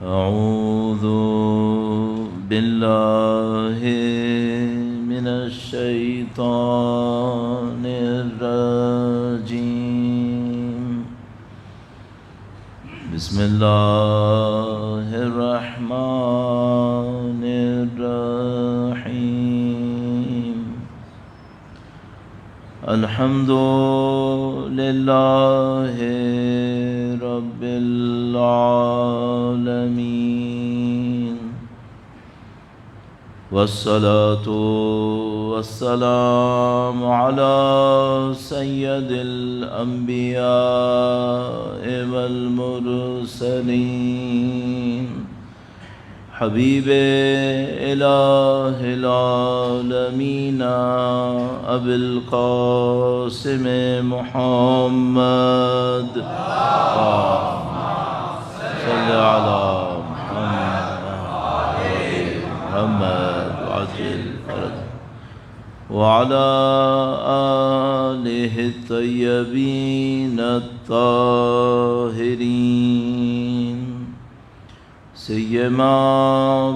أعوذ بالله من الشيطان الرجيم. بسم الله الرحمن الرحيم. الحمد لله رب العالمين، والصلاة والسلام على سيد الأنبياء والمرسلين، حبيب إله العالمين أبي القاسم محمد. صل على محمد وعجل فرجه وعلى آله الطيبين الطاهرين، سيما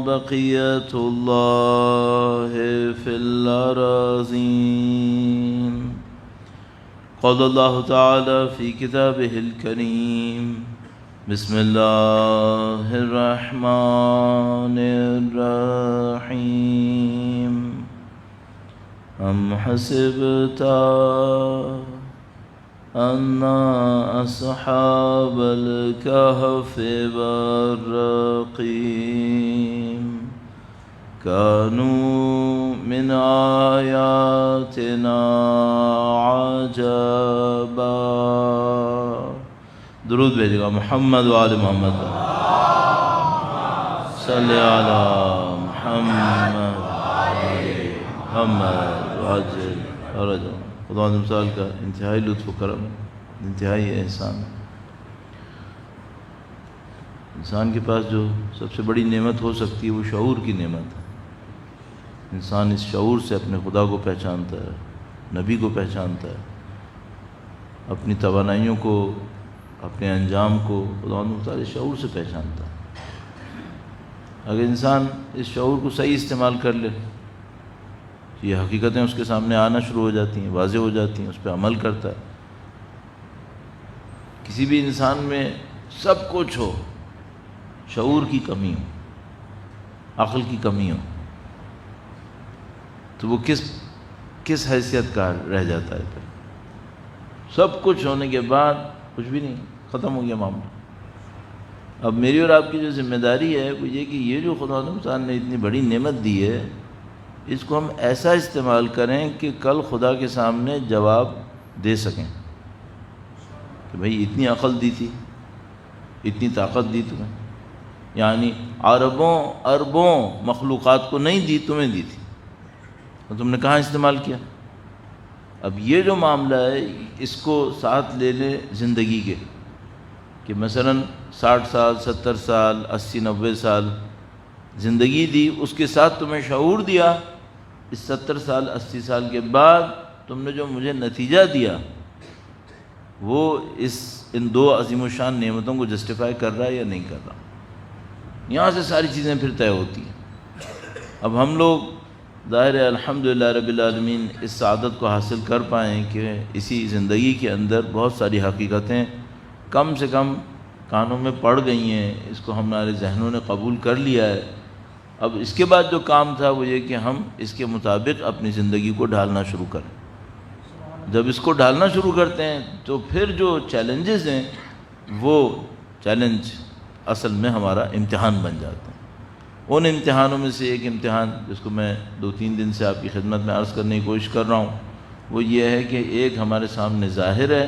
بقية الله في الأراضين. قال الله تعالى في كتابه الكريم: بسم الله الرحمن الرحيم. أم حسبت أن أصحاب الكهف والرقيم كانوا من آياتنا عجبا. درود بھیجے گا محمد وآل محمد. صلی علی محمد محمد وعجل فرجہ. خدا مثال کا انتہائی لطف و کرم، انتہائی احسان. انسان کے پاس جو سب سے بڑی نعمت ہو سکتی ہے وہ شعور کی نعمت ہے. انسان اس شعور سے اپنے خدا کو پہچانتا ہے، نبی کو پہچانتا ہے، اپنی توانائیوں کو، اپنے انجام کو خدا مختار شعور سے پہچانتا ہے. اگر انسان اس شعور کو صحیح استعمال کر لے، یہ حقیقتیں اس کے سامنے آنا شروع ہو جاتی ہیں، واضح ہو جاتی ہیں، اس پہ عمل کرتا ہے. کسی بھی انسان میں سب کچھ ہو، شعور کی کمی ہو، عقل کی کمی ہو، تو وہ کس حیثیت کا رہ جاتا ہے پھر؟ سب کچھ ہونے کے بعد کچھ بھی نہیں، ختم ہو گیا معاملہ. اب میری اور آپ کی جو ذمہ داری ہے وہ یہ کہ یہ جو خدا انسان نے اتنی بڑی نعمت دی ہے، اس کو ہم ایسا استعمال کریں کہ کل خدا کے سامنے جواب دے سکیں کہ بھئی اتنی عقل دی تھی، اتنی طاقت دی تمہیں، یعنی اربوں اربوں مخلوقات کو نہیں دی، تمہیں دی تھی، اور تم نے کہاں استعمال کیا؟ اب یہ جو معاملہ ہے اس کو ساتھ لے لیں زندگی کے، کہ مثلا 60 سال 70 سال 80 90 سال زندگی دی، اس کے ساتھ تمہیں شعور دیا. اس 70 سال 80 سال کے بعد تم نے جو مجھے نتیجہ دیا وہ ان دو عظیم الشان نعمتوں کو جسٹیفائی کر رہا ہے یا نہیں کر رہا. یہاں سے ساری چیزیں پھر طے ہوتی ہیں. اب ہم لوگ ظاہر ہے الحمدللہ رب العالمین اس سعادت کو حاصل کر پائیں کہ اسی زندگی کے اندر بہت ساری حقیقتیں کم سے کم کانوں میں پڑ گئی ہیں، اس کو ہمارے ذہنوں نے قبول کر لیا ہے. اب اس کے بعد جو کام تھا وہ یہ کہ ہم اس کے مطابق اپنی زندگی کو ڈھالنا شروع کریں. جب اس کو ڈھالنا شروع کرتے ہیں تو پھر جو چیلنجز ہیں وہ چیلنج اصل میں ہمارا امتحان بن جاتے ہیں. ان امتحانوں میں سے ایک امتحان جس کو میں 2-3 دن سے آپ کی خدمت میں عرض کرنے کی کوشش کر رہا ہوں وہ یہ ہے کہ ایک ہمارے سامنے ظاہر ہے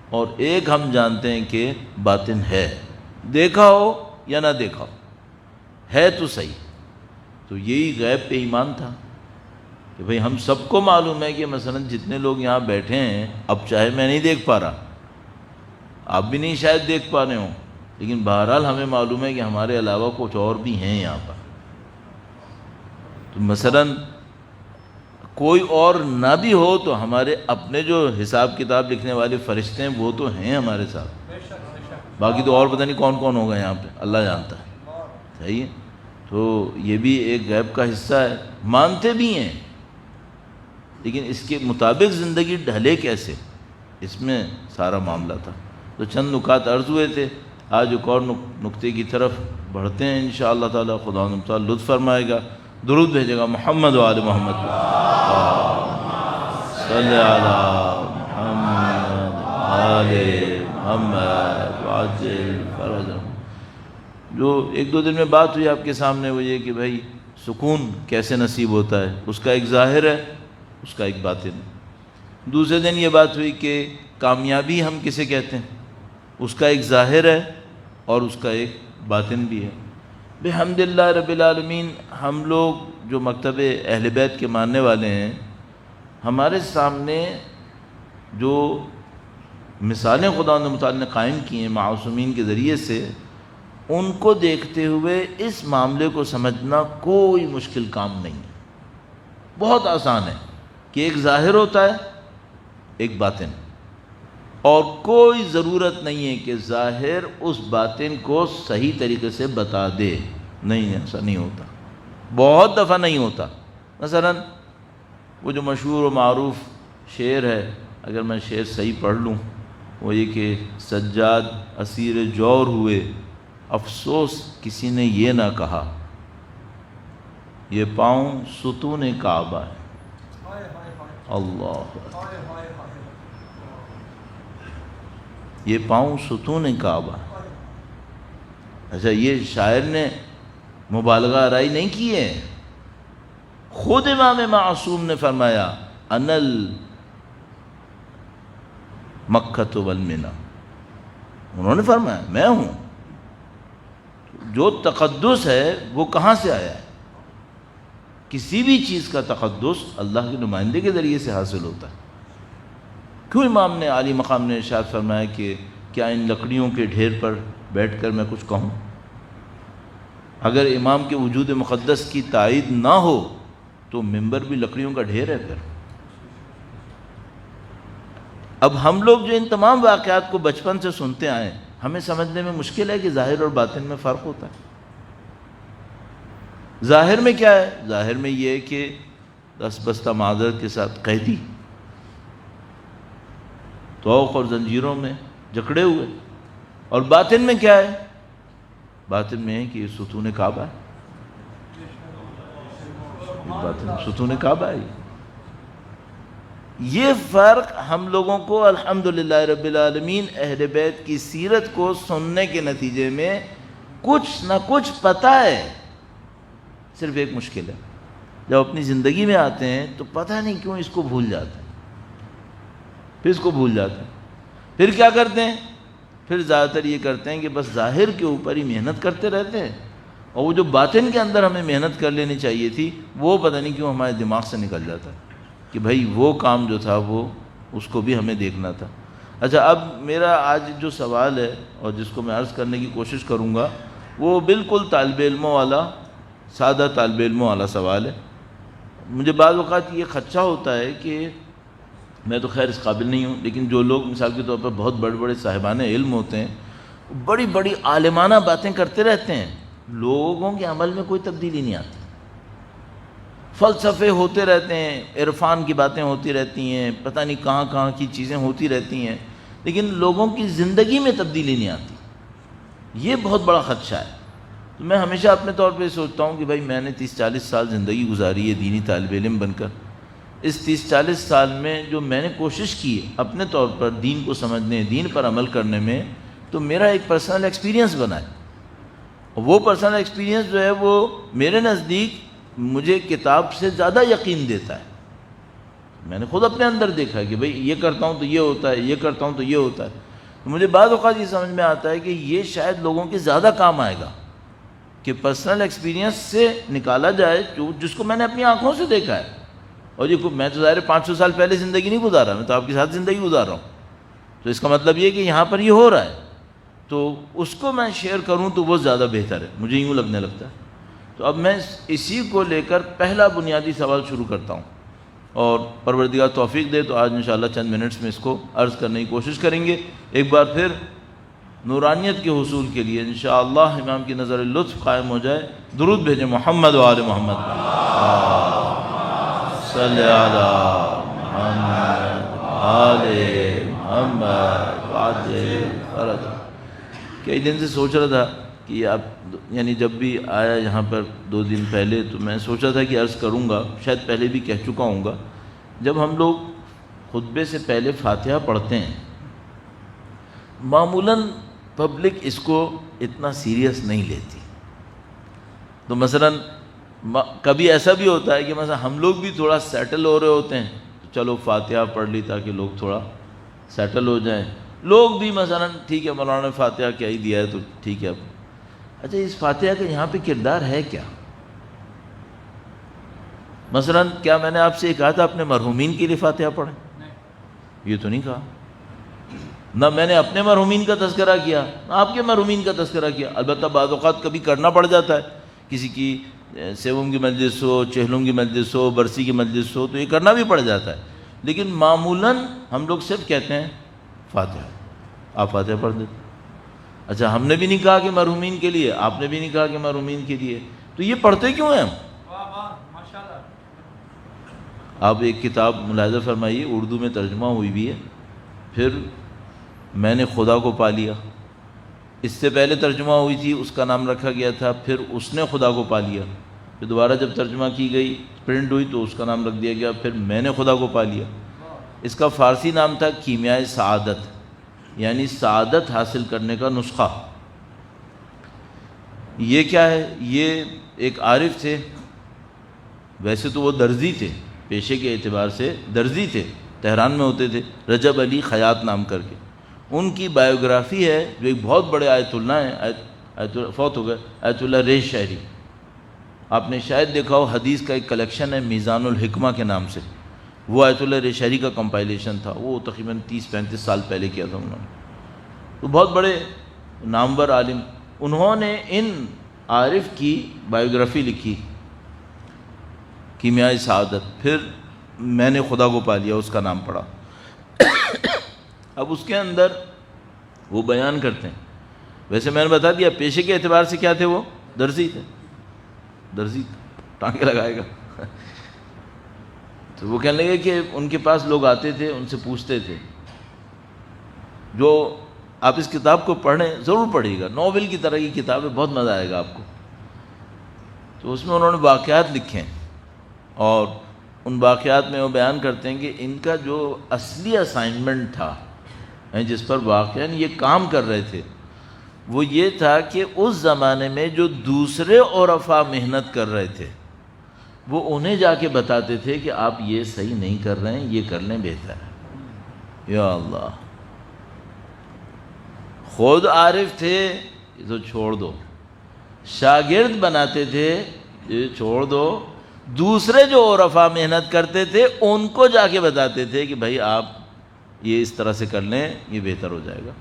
اور ایک ہم جانتے ہیں کہ باطن ہے. دیکھا ہو یا نہ دیکھا ہو، ہے تو صحیح. تو یہی غیب پہ ایمان تھا کہ بھئی ہم سب کو معلوم ہے کہ مثلا جتنے لوگ یہاں بیٹھے ہیں، اب چاہے میں نہیں دیکھ پا رہا، آپ بھی نہیں شاید دیکھ پا رہے ہوں، لیکن بہرحال ہمیں معلوم ہے کہ ہمارے علاوہ کچھ اور بھی ہیں یہاں پر. تو مثلا کوئی اور نہ بھی ہو تو ہمارے اپنے جو حساب کتاب لکھنے والے فرشتے ہیں وہ تو ہیں ہمارے ساتھ. باقی تو اور پتہ نہیں کون کون ہوگا یہاں پہ، اللہ جانتا ہے. صحیح ہے. تو یہ بھی ایک غیب کا حصہ ہے. مانتے بھی ہیں لیکن اس کے مطابق زندگی ڈھلے کیسے، اس میں سارا معاملہ تھا. تو چند نکات عرض ہوئے تھے. آج ایک اور نقطے کی طرف بڑھتے ہیں انشاءاللہ تعالی. خدا تعالی لطف فرمائے گا. درود بھیجے گا محمد و آل محمد صلی علی محمد آل محمد وعجل فرجهم. جو ایک دو دن میں بات ہوئی آپ کے سامنے وہ یہ کہ بھائی سکون کیسے نصیب ہوتا ہے، اس کا ایک ظاہر ہے، اس کا ایک باطن. دوسرے دن یہ بات ہوئی کہ کامیابی ہم کسے کہتے ہیں، اس کا ایک ظاہر ہے اور اس کا ایک باطن بھی ہے. بحمدللہ رب العالمین ہم لوگ جو مکتب اہل بیت کے ماننے والے ہیں، ہمارے سامنے جو مثالیں خدا متعال نے قائم کی ہیں معصومین کے ذریعے سے، ان کو دیکھتے ہوئے اس معاملے کو سمجھنا کوئی مشکل کام نہیں ہے. بہت آسان ہے کہ ایک ظاہر ہوتا ہے ایک باطن، اور کوئی ضرورت نہیں ہے کہ ظاہر اس باطن کو صحیح طریقے سے بتا دے. نہیں، ایسا نہیں ہوتا، بہت دفعہ نہیں ہوتا. مثلا وہ جو مشہور و معروف شعر ہے، اگر میں شعر صحیح پڑھ لوں، وہ یہ کہ سجاد اسیر جور ہوئے، افسوس کسی نے یہ نہ کہا، یہ پاؤں ستون کعبہ ہے. اللہ، یہ پاؤں ستون کعبہ. اچھا، یہ شاعر نے مبالغہ آرائی نہیں کی ہے. خود امام معصوم نے فرمایا انل مکۃ والمنی، انہوں نے فرمایا میں ہوں. جو تقدس ہے وہ کہاں سے آیا ہے؟ کسی بھی چیز کا تقدس اللہ کے نمائندے کے ذریعے سے حاصل ہوتا ہے. کیوں امام نے عالی مقام نے ارشاد فرمایا کہ کیا ان لکڑیوں کے ڈھیر پر بیٹھ کر میں کچھ کہوں؟ اگر امام کے وجود مقدس کی تائید نہ ہو تو منبر بھی لکڑیوں کا ڈھیر ہے. پھر اب ہم لوگ جو ان تمام واقعات کو بچپن سے سنتے آئے، ہمیں سمجھنے میں مشکل ہے کہ ظاہر اور باطن میں فرق ہوتا ہے. ظاہر میں کیا ہے؟ ظاہر میں یہ ہے کہ دس بستہ معذرت کے ساتھ قیدی توق اور زنجیروں میں جکڑے ہوئے. اور باطن میں کیا ہے؟ باطن میں ہے کہ یہ ستون کعبہ ہے. باطن ستون کعبہ ہے. یہ فرق ہم لوگوں کو الحمدللہ رب العالمین اہل بیت کی سیرت کو سننے کے نتیجے میں کچھ نہ کچھ پتہ ہے. صرف ایک مشکل ہے، جب اپنی زندگی میں آتے ہیں تو پتہ نہیں کیوں اس کو بھول جاتے ہیں. پھر کیا کرتے ہیں؟ پھر زیادہ تر یہ کرتے ہیں کہ بس ظاہر کے اوپر ہی محنت کرتے رہتے ہیں، اور وہ جو باطن کے اندر ہمیں محنت کر لینی چاہیے تھی وہ پتہ نہیں کیوں ہمارے دماغ سے نکل جاتا ہے کہ بھائی وہ کام جو تھا وہ اس کو بھی ہمیں دیکھنا تھا. اچھا، اب میرا آج جو سوال ہے اور جس کو میں عرض کرنے کی کوشش کروں گا وہ بالکل طالب علموں والا، سادہ طالب علموں والا سوال ہے. مجھے بعض اوقات یہ خدشہ ہوتا ہے کہ میں تو خیر اس قابل نہیں ہوں، لیکن جو لوگ مثال کے طور پر بہت بڑے بڑے صاحبان علم ہوتے ہیں، بڑی بڑی عالمانہ باتیں کرتے رہتے ہیں، لوگوں کے عمل میں کوئی تبدیلی نہیں آتی. فلسفے ہوتے رہتے ہیں، عرفان کی باتیں ہوتی رہتی ہیں، پتہ نہیں کہاں کہاں کی چیزیں ہوتی رہتی ہیں، لیکن لوگوں کی زندگی میں تبدیلی نہیں آتی. یہ بہت بڑا خدشہ ہے. تو میں ہمیشہ اپنے طور پہ سوچتا ہوں کہ بھائی میں نے 30-40 سال زندگی گزاری ہے دینی طالب علم بن کر. اس 30-40 سال میں جو میں نے کوشش کی اپنے طور پر دین کو سمجھنے، دین پر عمل کرنے میں، تو میرا ایک پرسنل ایکسپیرینس بنا ہے. اور وہ پرسنل ایکسپیرینس جو ہے وہ میرے نزدیک مجھے کتاب سے زیادہ یقین دیتا ہے. میں نے خود اپنے اندر دیکھا ہے کہ بھئی یہ کرتا ہوں تو یہ ہوتا ہے، یہ کرتا ہوں تو یہ ہوتا ہے. تو مجھے بعض اوقات یہ سمجھ میں آتا ہے کہ یہ شاید لوگوں کے زیادہ کام آئے گا کہ پرسنل ایکسپیرینس سے نکالا جائے جس کو میں نے اپنی آنکھوں سے دیکھا ہے. اور یہ میں تو ظاہر 500 سال پہلے زندگی نہیں گزارا، میں تو آپ کے ساتھ زندگی گزار رہا ہوں. تو اس کا مطلب یہ کہ یہاں پر یہ ہو رہا ہے، تو اس کو میں شیئر کروں تو وہ زیادہ بہتر ہے، مجھے یوں لگنے لگتا ہے. تو اب میں اسی کو لے کر پہلا بنیادی سوال شروع کرتا ہوں، اور پروردگار توفیق دے تو آج انشاءاللہ چند منٹس میں اس کو عرض کرنے کی کوشش کریں گے. ایک بار پھر نورانیت کے حصول کے لیے انشاءاللہ امام کی نظر لطف قائم ہو جائے، درود بھیجیں محمد و آل محمد، صلی علی محمد آل محمد وعجل فرج۔ کئی دن سے سوچ رہا تھا کہ آپ یعنی جب بھی آیا یہاں پر 2 دن پہلے تو میں سوچا تھا کہ عرض کروں گا، شاید پہلے بھی کہہ چکا ہوں گا، جب ہم لوگ خطبے سے پہلے فاتحہ پڑھتے ہیں معمولاً پبلک اس کو اتنا سیریس نہیں لیتی، تو مثلاً کبھی ایسا بھی ہوتا ہے کہ مثلا ہم لوگ بھی تھوڑا سیٹل ہو رہے ہوتے ہیں تو چلو فاتحہ پڑھ لی تاکہ لوگ تھوڑا سیٹل ہو جائیں، لوگ بھی مثلا ٹھیک ہے مولانا نے فاتحہ کیا ہی دیا ہے تو ٹھیک ہے۔ اب اچھا اس فاتحہ کا یہاں پہ کردار ہے کیا؟ مثلا کیا میں نے آپ سے یہ کہا تھا اپنے مرحومین کے لیے فاتحہ پڑھیں؟ یہ تو نہیں کہا، نہ میں نے اپنے مرحومین کا تذکرہ کیا نہ آپ کے مرحومین کا تذکرہ کیا۔ البتہ بعض اوقات کبھی کرنا پڑ جاتا ہے، کسی کی سیوم کی مجلس ہو، چہلم کی مجلس ہو، برسی کی مجلس ہو تو یہ کرنا بھی پڑ جاتا ہے، لیکن معمولاً ہم لوگ صرف کہتے ہیں فاتحہ، آپ فاتحہ پڑھ دیتے۔ اچھا ہم نے بھی نہیں کہا کہ مرحومین کے لیے، آپ نے بھی نہیں کہا کہ مرحومین کے لیے، تو یہ پڑھتے کیوں ہیں ہم؟ آپ ایک کتاب ملاحظہ فرمائیے اردو میں ترجمہ ہوئی بھی ہے، پھر میں نے خدا کو پا لیا، اس سے پہلے ترجمہ ہوئی تھی اس کا نام رکھا گیا تھا پھر اس نے خدا کو پا لیا، پھر دوبارہ جب ترجمہ کی گئی پرنٹ ہوئی تو اس کا نام رکھ دیا گیا پھر میں نے خدا کو پا لیا۔ اس کا فارسی نام تھا کیمیائے سعادت، یعنی سعادت حاصل کرنے کا نسخہ۔ یہ کیا ہے؟ یہ ایک عارف تھے، ویسے تو وہ درزی تھے، پیشے کے اعتبار سے درزی تھے، تہران میں ہوتے تھے، رجب علی خیاط نام کر کے۔ ان کی بائیوگرافی ہے جو ایک بہت بڑے آیت اللہ ہیں، فوت ہو گئے، آیت اللہ ریش شہری، آپ نے شاید دیکھا ہو، حدیث کا ایک کلیکشن ہے میزان الحکمہ کے نام سے، وہ آیت اللہ ریش شہری کا کمپائلیشن تھا، وہ تقریباً 30-35 سال پہلے کیا تھا انہوں نے، تو بہت بڑے نامور عالم، انہوں نے ان عارف کی بائیوگرافی لکھی کیمیائے سعادت، پھر میں نے خدا کو پا لیا اس کا نام پڑا۔ اب اس کے اندر وہ بیان کرتے ہیں، ویسے میں نے بتا دیا پیشے کے اعتبار سے کیا تھے، وہ درزی تھے، درزی ٹانکے لگائے گا۔ تو وہ کہنے لگے کہ ان کے پاس لوگ آتے تھے، ان سے پوچھتے تھے، جو آپ اس کتاب کو پڑھیں ضرور پڑھیے گا، ناول کی طرح کی کتاب ہے، بہت مزہ آئے گا آپ کو۔ تو اس میں انہوں نے واقعات لکھے ہیں اور ان واقعات میں وہ بیان کرتے ہیں کہ ان کا جو اصلی اسائنمنٹ تھا جس پر واقعاً یہ کام کر رہے تھے وہ یہ تھا کہ اس زمانے میں جو دوسرے عرفاء محنت کر رہے تھے وہ انہیں جا کے بتاتے تھے کہ آپ یہ صحیح نہیں کر رہے ہیں، یہ کر لیں بہتر ہے۔ یا اللہ، خود عارف تھے یہ تو چھوڑ دو، شاگرد بناتے تھے یہ چھوڑ دو، دوسرے جو عرفاء محنت کرتے تھے ان کو جا کے بتاتے تھے کہ بھائی آپ یہ اس طرح سے کر لیں، یہ بہتر ہو جائے گا۔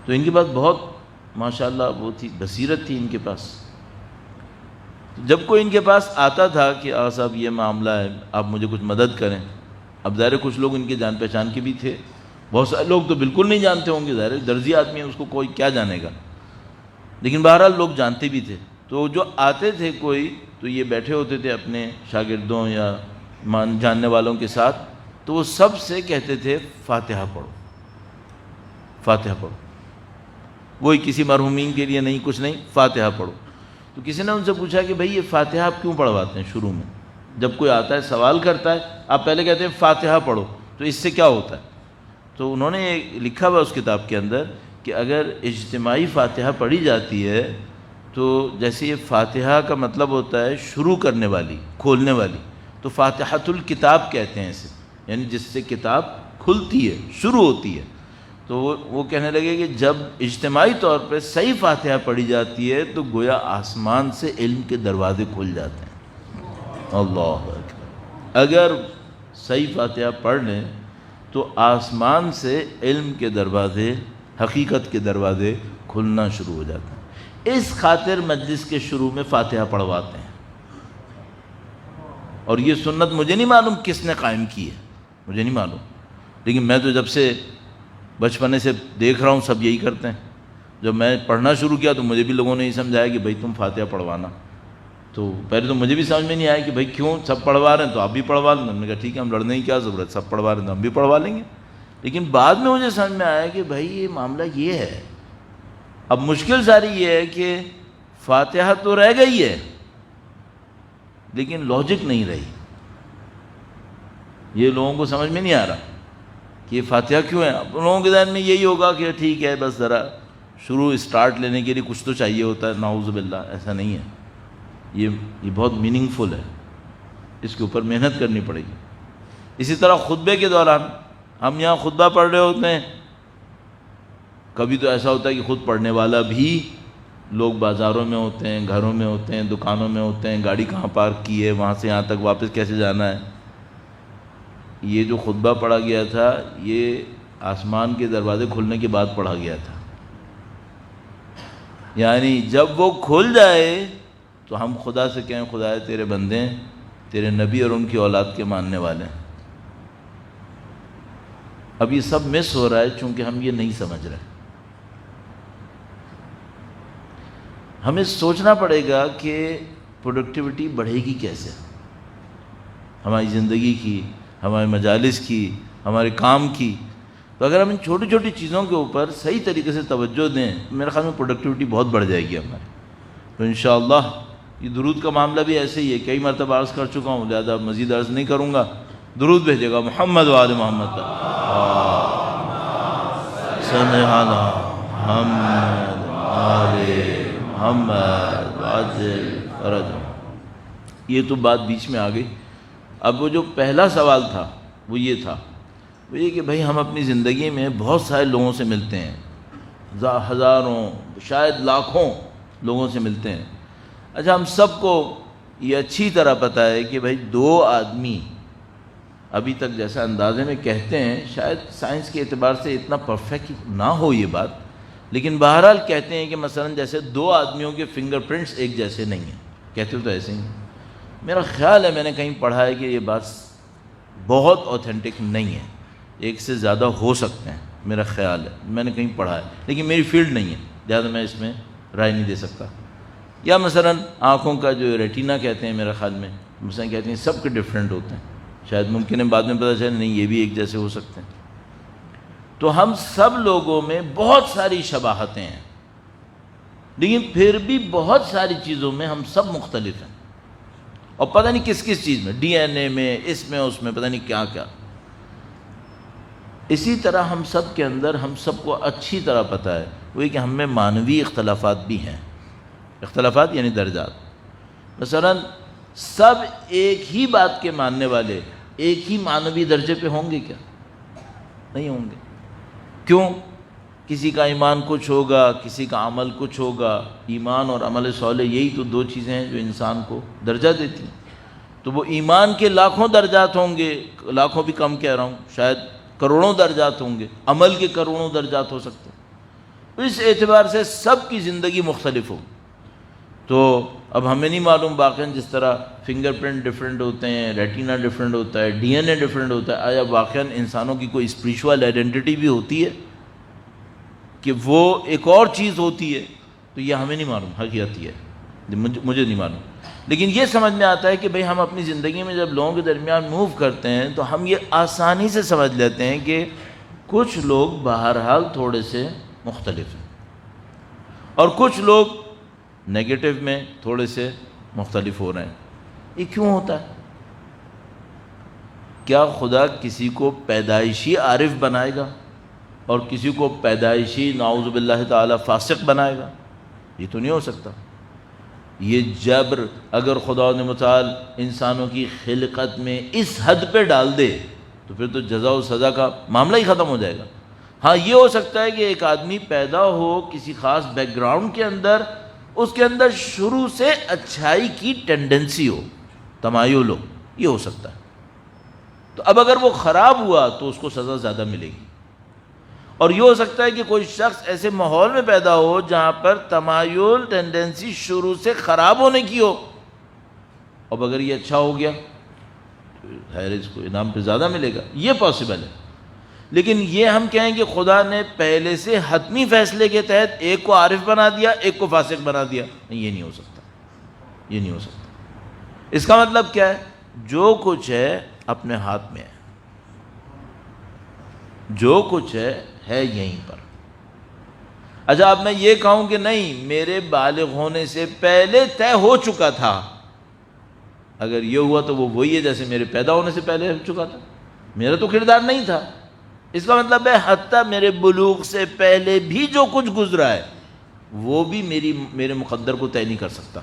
تو ان کے پاس بہت ماشاءاللہ وہ تھی، بصیرت تھی ان کے پاس۔ جب کوئی ان کے پاس آتا تھا کہ آقا صاحب یہ معاملہ ہے، آپ مجھے کچھ مدد کریں، اب ظاہر کچھ لوگ ان کے جان پہچان کے بھی تھے، بہت سارے لوگ تو بالکل نہیں جانتے ہوں گے، ظاہر درزی آدمی ہے اس کو کوئی کیا جانے گا، لیکن بہرحال لوگ جانتے بھی تھے۔ تو جو آتے تھے کوئی تو یہ بیٹھے ہوتے تھے اپنے شاگردوں یا جاننے والوں کے ساتھ، تو وہ سب سے کہتے تھے فاتحہ پڑھو، فاتحہ پڑھو، وہی کسی مرحومین کے لیے نہیں، کچھ نہیں، فاتحہ پڑھو۔ تو کسی نے ان سے پوچھا کہ بھائی یہ فاتحہ آپ کیوں پڑھواتے ہیں شروع میں؟ جب کوئی آتا ہے سوال کرتا ہے آپ پہلے کہتے ہیں فاتحہ پڑھو، تو اس سے کیا ہوتا ہے؟ تو انہوں نے لکھا ہوا اس کتاب کے اندر کہ اگر اجتماعی فاتحہ پڑھی جاتی ہے تو جیسے یہ فاتحہ کا مطلب ہوتا ہے شروع کرنے والی، کھولنے والی، تو فاتحۃ الکتاب کہتے ہیں اسے، یعنی جس سے کتاب کھلتی ہے، شروع ہوتی ہے۔ تو وہ کہنے لگے کہ جب اجتماعی طور پہ صحیح فاتحہ پڑھی جاتی ہے تو گویا آسمان سے علم کے دروازے کھل جاتے ہیں۔ اللہ اکبر، اگر صحیح فاتحہ پڑھ لیں تو آسمان سے علم کے دروازے، حقیقت کے دروازے کھلنا شروع ہو جاتے ہیں۔ اس خاطر مجلس کے شروع میں فاتحہ پڑھواتے ہیں، اور یہ سنت مجھے نہیں معلوم کس نے قائم کی ہے، مجھے نہیں معلوم، لیکن میں تو جب سے بچپنے سے دیکھ رہا ہوں سب یہی کرتے ہیں. جب میں پڑھنا شروع کیا تو مجھے بھی لوگوں نے یہ سمجھایا کہ بھائی تم فاتحہ پڑھوانا. تو پہلے تو مجھے بھی سمجھ میں نہیں آیا کہ بھائی کیوں سب پڑھوا رہے ہیں تو آپ بھی پڑھوا لیں. ہم نے کہا ٹھیک ہے، ہم لڑنے کی کیا ضرورت، سب پڑھوا رہے ہیں تو ہم بھی پڑھوا لیں گے. لیکن بعد میں مجھے سمجھ میں آیا کہ بھائی یہ معاملہ یہ ہے. اب مشکل ساری یہ ہے کہ فاتحہ تو رہ گئی ہے لیکن لاجک نہیں رہی. یہ لوگوں کو سمجھ میں نہیں آ رہا کہ یہ فاتحہ کیوں ہے. اب لوگوں کے ذہن میں یہی ہوگا کہ ٹھیک ہے بس ذرا شروع اسٹارٹ لینے کے لیے کچھ تو چاہیے ہوتا ہے. نعوذ باللہ، ایسا نہیں ہے. یہ بہت میننگ فل ہے، اس کے اوپر محنت کرنی پڑے گی. اسی طرح خطبے کے دوران ہم یہاں خطبہ پڑھ رہے ہوتے ہیں، کبھی تو ایسا ہوتا ہے کہ خود پڑھنے والا بھی لوگ بازاروں میں ہوتے ہیں، گھروں میں ہوتے ہیں، دکانوں میں ہوتے ہیں، گاڑی کہاں پارک کی ہے، وہاں سے یہاں تک واپس کیسے جانا ہے. یہ جو خطبہ پڑھا گیا تھا یہ آسمان کے دروازے کھلنے کے بعد پڑھا گیا تھا. یعنی جب وہ کھل جائے تو ہم خدا سے کہیں خدا ہے تیرے بندے ہیں، تیرے نبی اور ان کی اولاد کے ماننے والے ہیں. اب یہ سب مس ہو رہا ہے چونکہ ہم یہ نہیں سمجھ رہے. ہمیں سوچنا پڑے گا کہ پروڈکٹیوٹی بڑھے گی کیسے، ہماری زندگی کی، ہمارے مجالس کی، ہمارے کام کی. تو اگر ہم ان چھوٹی چھوٹی چیزوں کے اوپر صحیح طریقے سے توجہ دیں تو میرے خیال میں پروڈکٹیوٹی بہت بڑھ جائے گی ہماری. تو انشاءاللہ یہ درود کا معاملہ بھی ایسے ہی ہے، کئی مرتبہ عرض کر چکا ہوں، لہذا مزید عرض نہیں کروں گا. درود بھیجے گا محمد وآل محمد صلی علی محمد آل محمد عاجل فرج. یہ تو بات بیچ میں آ گئی. اب وہ جو پہلا سوال تھا وہ یہ تھا، وہ یہ کہ بھائی ہم اپنی زندگی میں بہت سارے لوگوں سے ملتے ہیں، ہزاروں شاید لاکھوں لوگوں سے ملتے ہیں. اچھا ہم سب کو یہ اچھی طرح پتہ ہے کہ بھائی دو آدمی ابھی تک جیسا اندازے میں کہتے ہیں، شاید سائنس کے اعتبار سے اتنا پرفیکٹ نہ ہو یہ بات، لیکن بہرحال کہتے ہیں کہ مثلا جیسے دو آدمیوں کے فنگر پرنٹس ایک جیسے نہیں ہیں. کہتے ہو تو ایسے ہی. میرا خیال ہے میں نے کہیں پڑھا ہے کہ یہ بات بہت اوتھینٹک نہیں ہے، ایک سے زیادہ ہو سکتے ہیں، میرا خیال ہے، میں نے کہیں پڑھا ہے، لیکن میری فیلڈ نہیں ہے لہٰذا میں اس میں رائے نہیں دے سکتا. یا مثلا آنکھوں کا جو ریٹینا کہتے ہیں، میرا خیال میں مثلا کہتے ہیں سب کے ڈفرینٹ ہوتے ہیں، شاید ممکن ہے بعد میں پتہ چلے نہیں یہ بھی ایک جیسے ہو سکتے ہیں. تو ہم سب لوگوں میں بہت ساری شباہتیں ہیں، لیکن پھر بھی بہت ساری چیزوں میں ہم سب مختلف ہیں، اور پتہ نہیں کس کس چیز میں، ڈی این اے میں، اس میں اس میں، پتہ نہیں کیا کیا. اسی طرح ہم سب کے اندر ہم سب کو اچھی طرح پتہ ہے وہ یہ کہ ہم میں معنوی اختلافات بھی ہیں. اختلافات یعنی درجات. مثلا سب ایک ہی بات کے ماننے والے ایک ہی معنوی درجے پہ ہوں گے کیا؟ نہیں ہوں گے. کیوں؟ کسی کا ایمان کچھ ہوگا، کسی کا عمل کچھ ہوگا. ایمان اور عمل صالح یہی تو دو چیزیں ہیں جو انسان کو درجہ دیتی ہیں. تو وہ ایمان کے لاکھوں درجات ہوں گے، لاکھوں بھی کم کہہ رہا ہوں، شاید کروڑوں درجات ہوں گے، عمل کے کروڑوں درجات ہو سکتے ہیں. اس اعتبار سے سب کی زندگی مختلف ہوگی. تو اب ہمیں نہیں معلوم واقعاً جس طرح فنگر پرنٹ ڈفرینٹ ہوتے ہیں، ریٹینا ڈفرینٹ ہوتا ہے، ڈی این اے ڈفرینٹ ہوتا ہے، آیا واقعاً انسانوں کی کوئی اسپریچول آئیڈینٹی بھی ہوتی ہے کہ وہ ایک اور چیز ہوتی ہے؟ تو یہ ہمیں نہیں معلوم، حقیقت یہ ہے، مجھے نہیں معلوم. لیکن یہ سمجھ میں آتا ہے کہ بھئی ہم اپنی زندگی میں جب لوگوں کے درمیان موو کرتے ہیں تو ہم یہ آسانی سے سمجھ لیتے ہیں کہ کچھ لوگ بہرحال تھوڑے سے مختلف ہیں اور کچھ لوگ نیگیٹو میں تھوڑے سے مختلف ہو رہے ہیں. یہ کیوں ہوتا ہے؟ کیا خدا کسی کو پیدائشی عارف بنائے گا اور کسی کو پیدائشی نعوذ باللہ تعالی فاسق بنائے گا؟ یہ تو نہیں ہو سکتا. یہ جبر اگر خدا نے متعال انسانوں کی خلقت میں اس حد پہ ڈال دے تو پھر تو جزا و سزا کا معاملہ ہی ختم ہو جائے گا. ہاں یہ ہو سکتا ہے کہ ایک آدمی پیدا ہو کسی خاص بیک گراؤنڈ کے اندر، اس کے اندر شروع سے اچھائی کی ٹینڈنسی ہو، تمایل ہو، یہ ہو سکتا ہے. تو اب اگر وہ خراب ہوا تو اس کو سزا زیادہ ملے گی. اور یہ ہو سکتا ہے کہ کوئی شخص ایسے ماحول میں پیدا ہو جہاں پر تمایل ٹینڈنسی شروع سے خراب ہونے کی ہو، اب اگر یہ اچھا ہو گیا خیر اس کو انعام پہ زیادہ ملے گا، یہ پاسبل ہے. لیکن یہ ہم کہیں کہ خدا نے پہلے سے حتمی فیصلے کے تحت ایک کو عارف بنا دیا ایک کو فاسق بنا دیا، نہیں، یہ نہیں ہو سکتا، یہ نہیں ہو سکتا۔ اس کا مطلب کیا ہے؟ جو کچھ ہے اپنے ہاتھ میں ہے، جو کچھ ہے یہیں پر۔ اچھا اب میں یہ کہوں کہ نہیں میرے بالغ ہونے سے پہلے طے ہو چکا تھا، اگر یہ ہوا تو وہ وہی ہے جیسے میرے پیدا ہونے سے پہلے ہو چکا تھا، میرا تو کردار نہیں تھا۔ اس کا مطلب ہے حتیٰ میرے بلوغ سے پہلے بھی جو کچھ گزرا ہے وہ بھی میرے مقدر کو طے نہیں کر سکتا۔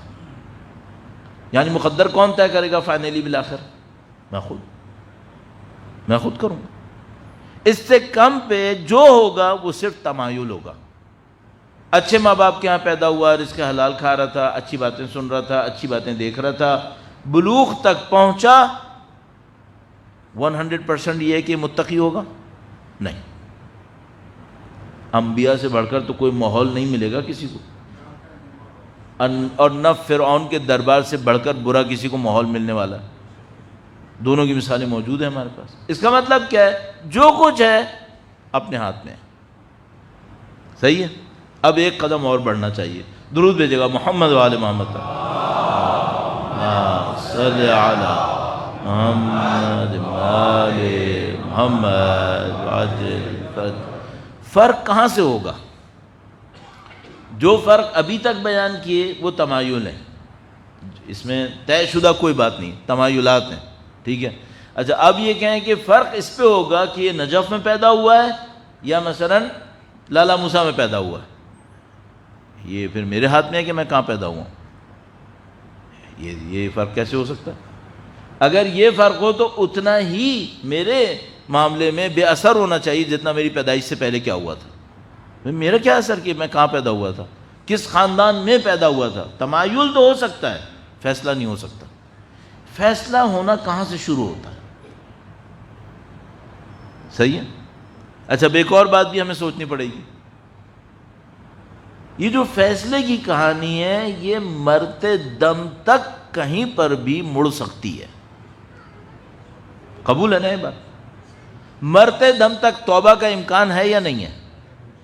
یعنی مقدر کون طے کرے گا فائنلی بالآخر؟ میں خود کروں گا۔ اس سے کم پہ جو ہوگا وہ صرف تمایل ہوگا۔ اچھے ماں باپ کے ہاں پیدا ہوا، رزق حلال کھا رہا تھا، اچھی باتیں سن رہا تھا، اچھی باتیں دیکھ رہا تھا، بلوغ تک پہنچا، 100% یہ ہے کہ متقی ہوگا؟ نہیں۔ انبیاء سے بڑھ کر تو کوئی ماحول نہیں ملے گا کسی کو، اور نہ فرعون کے دربار سے بڑھ کر برا کسی کو ماحول ملنے والا ہے۔ دونوں کی مثالیں موجود ہیں ہمارے پاس۔ اس کا مطلب کیا ہے؟ جو کچھ ہے اپنے ہاتھ میں ہے۔ صحیح ہے؟ اب ایک قدم اور بڑھنا چاہیے۔ درود بھیجے گا محمد وآل محمد، صلی علی محمد وآل محمد۔ فرق کہاں سے ہوگا؟ جو فرق ابھی تک بیان کیے وہ تمایل ہیں، اس میں طے شدہ کوئی بات نہیں، تمایلات ہیں، ٹھیک ہے۔ اچھا اب یہ کہیں کہ فرق اس پہ ہوگا کہ یہ نجف میں پیدا ہوا ہے یا مثلا لالا موسیٰ میں پیدا ہوا ہے، یہ پھر میرے ہاتھ میں ہے کہ میں کہاں پیدا ہوا ہوں۔ یہ فرق کیسے ہو سکتا ہے؟ اگر یہ فرق ہو تو اتنا ہی میرے معاملے میں بے اثر ہونا چاہیے جتنا میری پیدائش سے پہلے کیا ہوا تھا۔ میرا کیا اثر کہ میں کہاں پیدا ہوا تھا، کس خاندان میں پیدا ہوا تھا۔ تمایل تو ہو سکتا ہے، فیصلہ نہیں ہو سکتا۔ فیصلہ ہونا کہاں سے شروع ہوتا ہے؟ صحیح ہے۔ اچھا اب ایک اور بات بھی ہمیں سوچنی پڑے گی، یہ جو فیصلے کی کہانی ہے یہ مرتے دم تک کہیں پر بھی مڑ سکتی ہے۔ قبول ہے نا یہ بات؟ مرتے دم تک توبہ کا امکان ہے یا نہیں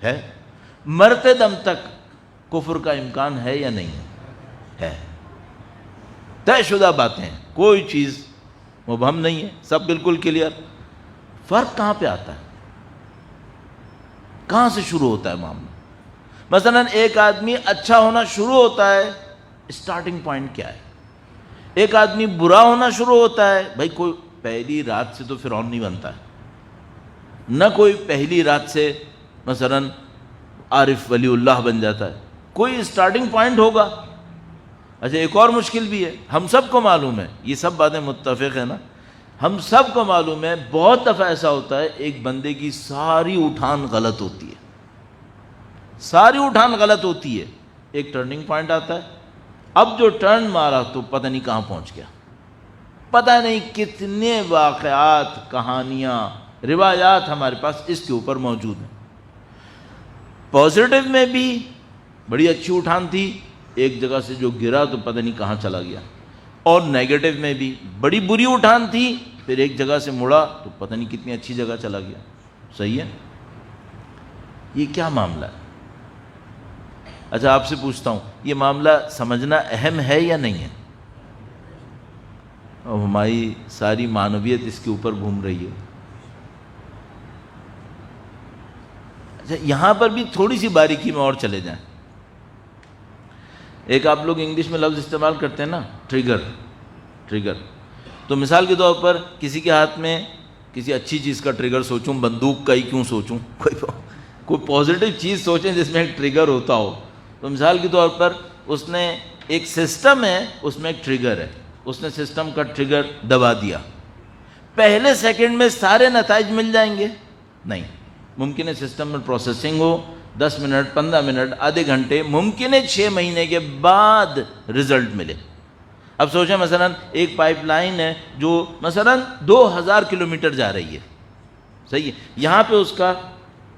ہے؟ مرتے دم تک کفر کا امکان ہے یا نہیں ہے؟ طے شدہ باتیں ہیں، کوئی چیز مبہم نہیں ہے، سب بالکل کلیئر۔ فرق کہاں پہ آتا ہے؟ کہاں سے شروع ہوتا ہے معاملہ؟ مثلا ایک آدمی اچھا ہونا شروع ہوتا ہے، اسٹارٹنگ پوائنٹ کیا ہے؟ ایک آدمی برا ہونا شروع ہوتا ہے، بھائی کوئی پہلی رات سے تو فرعون نہیں بنتا ہے، نہ کوئی پہلی رات سے مثلا عارف ولی اللہ بن جاتا ہے، کوئی اسٹارٹنگ پوائنٹ ہوگا۔ اچھا ایک اور مشکل بھی ہے، ہم سب کو معلوم ہے، یہ سب باتیں متفق ہیں نا، ہم سب کو معلوم ہے بہت دفعہ ایسا ہوتا ہے ایک بندے کی ساری اٹھان غلط ہوتی ہے، ساری اٹھان غلط ہوتی ہے، ایک ٹرننگ پوائنٹ آتا ہے، اب جو ٹرن مارا تو پتہ نہیں کہاں پہنچ گیا، پتہ نہیں کتنے واقعات، کہانیاں، روایات ہمارے پاس اس کے اوپر موجود ہیں۔ پازیٹیو میں بھی بڑی اچھی اٹھان تھی، ایک جگہ سے جو گرا تو پتہ نہیں کہاں چلا گیا، اور نیگیٹو میں بھی بڑی بری اٹھان تھی، پھر ایک جگہ سے مڑا تو پتہ نہیں کتنی اچھی جگہ چلا گیا۔ صحیح ہے؟ یہ کیا معاملہ ہے؟ اچھا آپ سے پوچھتا ہوں، یہ معاملہ سمجھنا اہم ہے یا نہیں ہے؟ اور ہماری ساری معنویت اس کے اوپر گھوم رہی ہے۔ اچھا یہاں پر بھی تھوڑی سی باریکی میں اور چلے جائیں۔ ایک آپ لوگ انگلش میں لفظ استعمال کرتے ہیں نا، ٹریگر۔ تو مثال کے طور پر کسی کے ہاتھ میں کسی اچھی چیز کا ٹریگر سوچوں، بندوق کا ہی کیوں سوچوں، کوئی پازیٹیو چیز سوچیں جس میں ایک ٹریگر ہوتا ہو۔ تو مثال کے طور پر اس نے ایک سسٹم ہے، اس میں ایک ٹریگر ہے، اس نے سسٹم کا ٹریگر دبا دیا، پہلے سیکنڈ میں سارے نتائج مل جائیں گے؟ نہیں، ممکن ہے سسٹم میں پروسیسنگ ہو 10 منٹ، 15 منٹ، آدھے گھنٹے، ممکن ہے 6 مہینے کے بعد رزلٹ ملے۔ اب سوچیں مثلا ایک پائپ لائن ہے جو مثلا 2000 کلومیٹر جا رہی ہے، صحیح ہے، یہاں پہ اس کا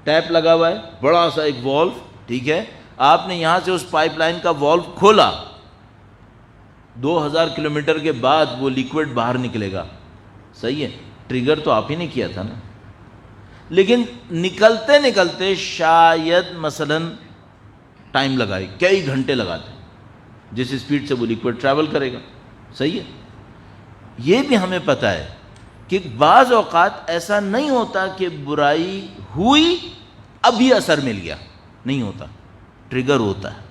ٹیپ لگا ہوا ہے، بڑا سا ایک والو، ٹھیک ہے، آپ نے یہاں سے اس پائپ لائن کا والو کھولا، 2000 کلومیٹر کے بعد وہ لیکوڈ باہر نکلے گا، صحیح ہے، ٹریگر تو آپ ہی نے کیا تھا نا۔ لیکن نکلتے نکلتے شاید مثلا ٹائم لگائے، کئی گھنٹے لگاتے جس اسپیڈ سے وہ لیکوڈ ٹریول کرے گا. صحیح ہے. یہ بھی ہمیں پتہ ہے کہ بعض اوقات ایسا نہیں ہوتا کہ برائی ہوئی ابھی اثر مل گیا، نہیں ہوتا، ٹریگر ہوتا ہے.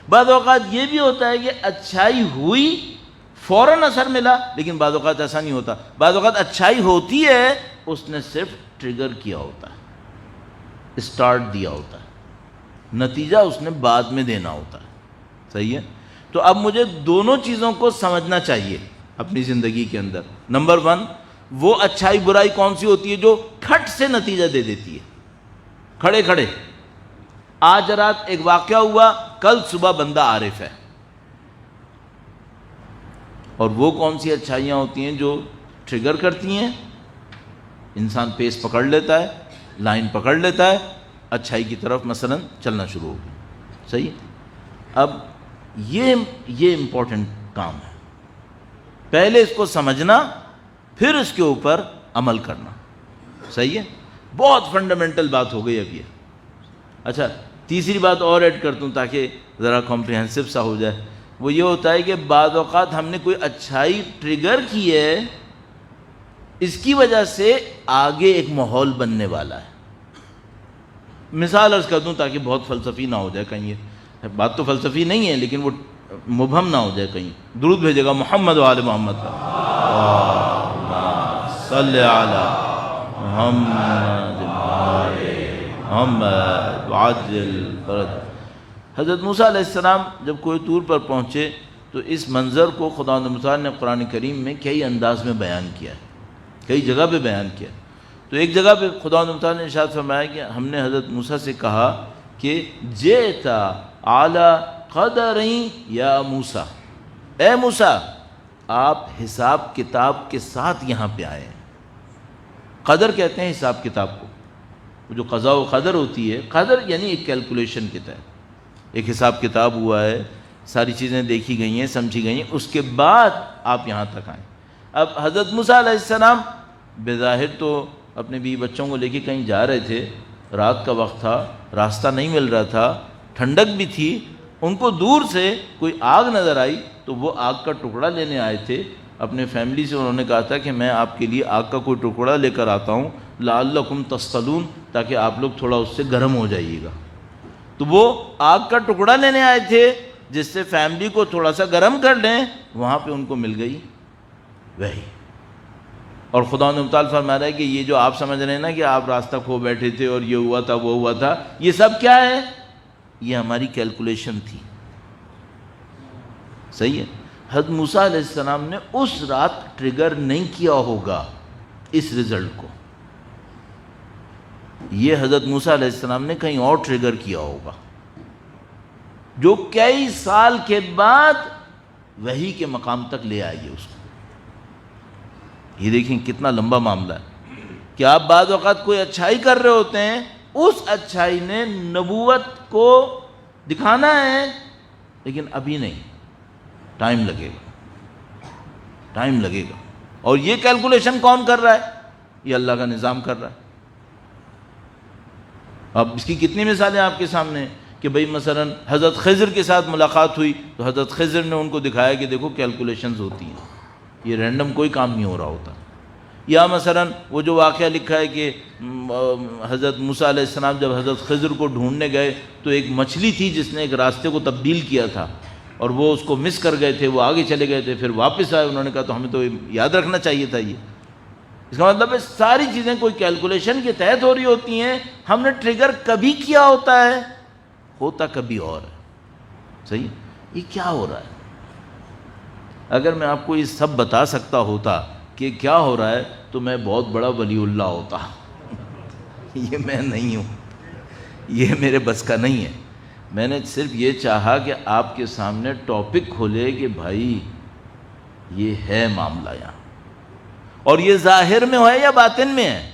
بعض اوقات یہ بھی ہوتا ہے کہ اچھائی ہوئی فوراً اثر ملا، لیکن بعض اوقات ایسا نہیں ہوتا. بعض اوقات اچھائی ہوتی ہے، اس نے صرف ٹریگر کیا ہوتا ہے، اسٹارٹ دیا ہوتا ہے، نتیجہ اس نے بعد میں دینا ہوتا ہے. صحیح ہے. تو اب مجھے دونوں چیزوں کو سمجھنا چاہیے اپنی زندگی کے اندر. نمبر 1، وہ اچھائی برائی کون سی ہوتی ہے جو کھٹ سے نتیجہ دے دیتی ہے، کھڑے کھڑے. آج رات ایک واقعہ ہوا، کل صبح بندہ عارف ہے. اور وہ کون سی اچھائیاں ہوتی ہیں جو ٹریگر کرتی ہیں، انسان پیس پکڑ لیتا ہے، لائن پکڑ لیتا ہے، اچھائی کی طرف مثلا چلنا شروع ہو گیا. صحیح. اب یہ امپورٹنٹ کام ہے، پہلے اس کو سمجھنا پھر اس کے اوپر عمل کرنا. صحیح ہے. بہت فنڈامنٹل بات ہو گئی اب یہ. اچھا، تیسری بات اور ایڈ کرتا ہوں تاکہ ذرا کمپریہنسو سا ہو جائے. وہ یہ ہوتا ہے کہ بعض اوقات ہم نے کوئی اچھائی ٹریگر کی ہے، اس کی وجہ سے آگے ایک ماحول بننے والا ہے. مثال عرض کر دوں تاکہ بہت فلسفی نہ ہو جائے کہیں. یہ بات تو فلسفی نہیں ہے لیکن وہ مبہم نہ ہو جائے کہیں. درود بھیجے گا محمد و آل محمد کا. صلی علی محمد محمد عاجل فرج. حضرت موسیٰ علیہ السلام جب کوہ طور پر پہنچے تو اس منظر کو خداوند متعال نے قرآن کریم میں کئی انداز میں بیان کیا ہے، کئی جگہ پہ بیان کیا. تو ایک جگہ پہ خداوند متعال نے ارشاد فرمایا کہ ہم نے حضرت موسیٰ سے کہا کہ جئتا اعلی قدریں یا موسیٰ، اے موسیٰ آپ حساب کتاب کے ساتھ یہاں پہ آئے ہیں. قدر کہتے ہیں حساب کتاب کو، جو قضاء و قدر ہوتی ہے. قدر یعنی ایک کیلکولیشن کے تحت ایک حساب کتاب ہوا ہے، ساری چیزیں دیکھی گئی ہیں، سمجھی گئی ہیں، اس کے بعد آپ یہاں تک آئیں. اب حضرت موسیٰ علیہ السلام بظاہر تو اپنے بیوی بچوں کو لے کے کہیں جا رہے تھے، رات کا وقت تھا، راستہ نہیں مل رہا تھا، ٹھنڈک بھی تھی. ان کو دور سے کوئی آگ نظر آئی تو وہ آگ کا ٹکڑا لینے آئے تھے. اپنے فیملی سے انہوں نے کہا تھا کہ میں آپ کے لیے آگ کا کوئی ٹکڑا لے کر آتا ہوں، لعلکم تصطلون، تاکہ آپ لوگ تھوڑا اس سے گرم ہو جائیے گا. تو وہ آگ کا ٹکڑا لینے آئے تھے جس سے فیملی کو تھوڑا سا گرم کر لیں. وہاں پہ ان کو مل گئی وحی. اور خدا نے متعال فرما رہا ہے کہ یہ جو آپ سمجھ رہے ہیں نا کہ آپ راستہ کھو بیٹھے تھے اور یہ ہوا تھا وہ ہوا تھا، یہ سب کیا ہے؟ یہ ہماری کیلکولیشن تھی. صحیح ہے. حضرت موسیٰ علیہ السلام نے اس رات ٹریگر نہیں کیا ہوگا اس رزلٹ کو، یہ حضرت موسیٰ علیہ السلام نے کہیں اور ٹریگر کیا ہوگا جو کئی سال کے بعد وحی کے مقام تک لے آئیے اس کو. یہ دیکھیں کتنا لمبا معاملہ ہے کہ آپ بعض اوقات کوئی اچھائی کر رہے ہوتے ہیں، اس اچھائی نے نبوت کو دکھانا ہے لیکن ابھی نہیں، ٹائم لگے گا، ٹائم لگے گا. اور یہ کیلکولیشن کون کر رہا ہے؟ یہ اللہ کا نظام کر رہا ہے. اب اس کی کتنی مثالیں آپ کے سامنے ہیں کہ بھئی مثلا حضرت خضر کے ساتھ ملاقات ہوئی تو حضرت خضر نے ان کو دکھایا کہ دیکھو کیلکولیشنز ہوتی ہیں، یہ رینڈم کوئی کام نہیں ہو رہا ہوتا. یا مثلا وہ جو واقعہ لکھا ہے کہ حضرت موسیٰ علیہ السلام جب حضرت خضر کو ڈھونڈنے گئے تو ایک مچھلی تھی جس نے ایک راستے کو تبدیل کیا تھا اور وہ اس کو مس کر گئے تھے، وہ آگے چلے گئے تھے، پھر واپس آئے. انہوں نے کہا تو ہمیں تو یاد رکھنا چاہیے تھا. یہ اس کا مطلب ہے ساری چیزیں کوئی کیلکولیشن کے تحت ہو رہی ہوتی ہیں. ہم نے ٹریگر کبھی کیا ہوتا ہے، ہوتا کبھی اور ہے. صحیح. یہ کیا ہو رہا ہے؟ اگر میں آپ کو یہ سب بتا سکتا ہوتا کہ کیا ہو رہا ہے تو میں بہت بڑا ولی اللہ ہوتا. یہ میں نہیں ہوں، یہ میرے بس کا نہیں ہے. میں نے صرف یہ چاہا کہ آپ کے سامنے ٹاپک کھولے کہ بھائی یہ ہے معاملہ یہاں، اور یہ ظاہر میں ہے یا باطن میں ہے.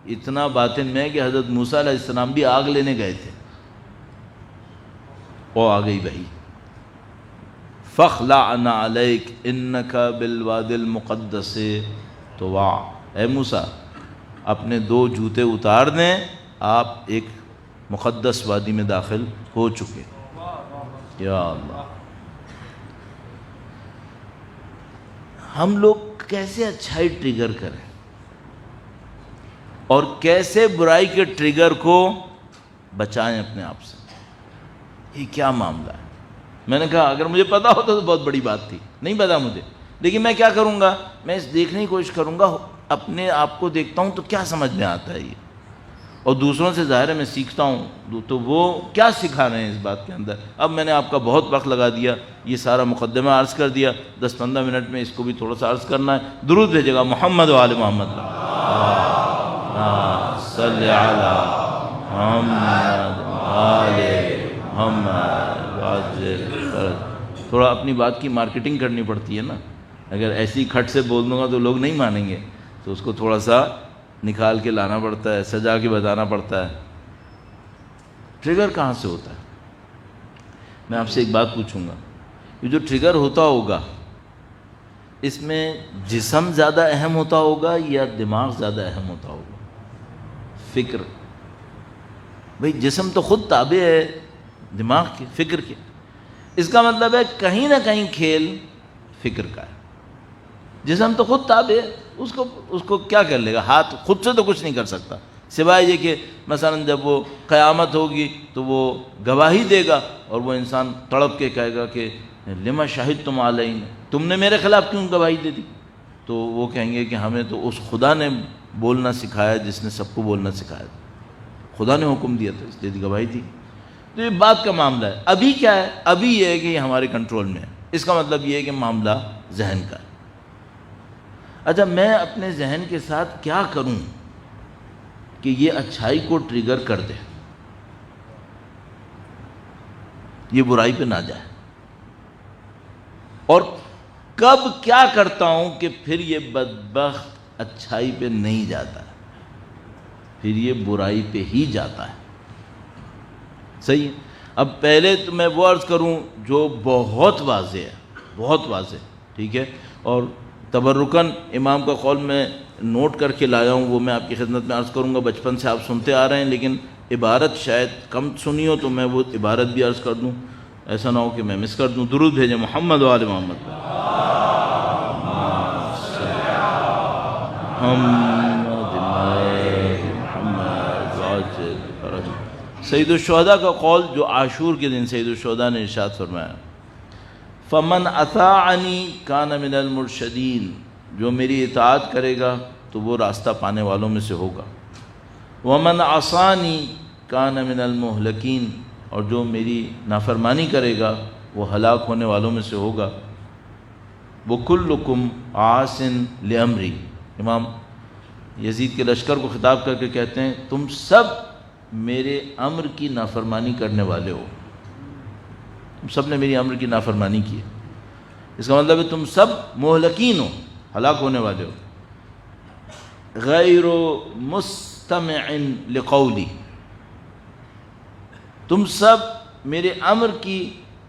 اتنا باطن میں ہے کہ حضرت موسیٰ علیہ السلام بھی آگ لینے گئے تھے اور آ گئی وحی. فَخْلَعْنَ عَلَيْكَ إِنَّكَ بِالْوَادِ الْمُقَدَّسِ طُوًى. اے موسیٰ اپنے 2 جوتے اتار دیں، آپ ایک مقدس وادی میں داخل ہو چکے۔ یا اللہ، ہم لوگ کیسے اچھائی ٹریگر کریں اور کیسے برائی کے ٹریگر کو بچائیں اپنے آپ سے، یہ کیا معاملہ ہے؟ میں نے کہا اگر مجھے پتا ہوتا تو بہت بڑی بات تھی، نہیں پتا مجھے، لیکن میں کیا کروں گا، میں اس دیکھنے کی کوشش کروں گا، اپنے آپ کو دیکھتا ہوں تو کیا سمجھ میں آتا ہے یہ، اور دوسروں سے ظاہر ہے میں سیکھتا ہوں تو وہ کیا سکھا رہے ہیں اس بات کے اندر۔ اب میں نے آپ کا بہت وقت لگا دیا، یہ سارا مقدمہ عرض کر دیا، 10-15 منٹ میں اس کو بھی تھوڑا سا عرض کرنا ہے۔ درود بھیجے گا محمد و آل محمد، صلی علی محمد آل محمد۔ تھوڑا اپنی بات کی مارکیٹنگ کرنی پڑتی ہے نا، اگر ایسی کھٹ سے بول دوں گا تو لوگ نہیں مانیں گے، تو اس کو تھوڑا سا نکال کے لانا پڑتا ہے، سجا کے بتانا پڑتا ہے۔ ٹریگر کہاں سے ہوتا ہے؟ میں آپ سے ایک بات پوچھوں گا، یہ جو ٹریگر ہوتا ہوگا اس میں جسم زیادہ اہم ہوتا ہوگا یا دماغ زیادہ اہم ہوتا ہوگا؟ فکر، بھئی جسم تو خود تابع ہے دماغ کے، فکر کے، اس کا مطلب ہے کہیں نہ کہیں کھیل فکر کا ہے۔ جسم تو خود تابع ہے، اس کو کیا کر لے گا، ہاتھ خود سے تو کچھ نہیں کر سکتا، سوائے یہ کہ مثلا جب وہ قیامت ہوگی تو وہ گواہی دے گا اور وہ انسان تڑپ کے کہے گا کہ لما شہدتم علینا، تم نے میرے خلاف کیوں گواہی دے دی؟ تو وہ کہیں گے کہ ہمیں تو اس خدا نے بولنا سکھایا جس نے سب کو بولنا سکھایا تھا، خدا نے حکم دیا تھا اس لیے گواہی دی۔ تو یہ بات کا معاملہ ہے۔ ابھی کیا ہے؟ ابھی یہ ہے کہ یہ ہمارے کنٹرول میں ہے، اس کا مطلب یہ ہے کہ معاملہ ذہن کا ہے۔ اچھا، میں اپنے ذہن کے ساتھ کیا کروں کہ یہ اچھائی کو ٹریگر کر دے، یہ برائی پہ نہ جائے، اور کب کیا کرتا ہوں کہ پھر یہ بدبخت اچھائی پہ نہیں جاتا ہے، پھر یہ برائی پہ ہی جاتا ہے؟ صحیح ہے؟ اب پہلے تو میں وہ عرض کروں جو بہت واضح ہے، بہت واضح، ٹھیک ہے، اور تبرکاً امام کا قول میں نوٹ کر کے لایا ہوں، وہ میں آپ کی خدمت میں عرض کروں گا۔ بچپن سے آپ سنتے آ رہے ہیں لیکن عبارت شاید کم سنی ہو، تو میں وہ عبارت بھی عرض کر دوں، ایسا نہ ہو کہ میں مس کر دوں۔ درود بھیجیں محمد و آل محمد۔ سید الشہداء کا قول جو عاشور کے دن سید الشہداء نے ارشاد فرمایا، فمن اطاعنی کان من المرشدین، جو میری اطاعت کرے گا تو وہ راستہ پانے والوں میں سے ہوگا، ومن عصانی کان من المہلکین، اور جو میری نافرمانی کرے گا وہ ہلاک ہونے والوں میں سے ہوگا، وکلکم عاص لامری۔ امام یزید کے لشکر کو خطاب کر کے کہتے ہیں تم سب میرے امر کی نافرمانی کرنے والے ہو، تم سب نے میری امر کی نافرمانی کی ہے، اس کا مطلب ہے تم سب مہلکین ہو، ہلاک ہونے والے ہو۔ غیر مستمع لقولی، تم سب میرے امر کی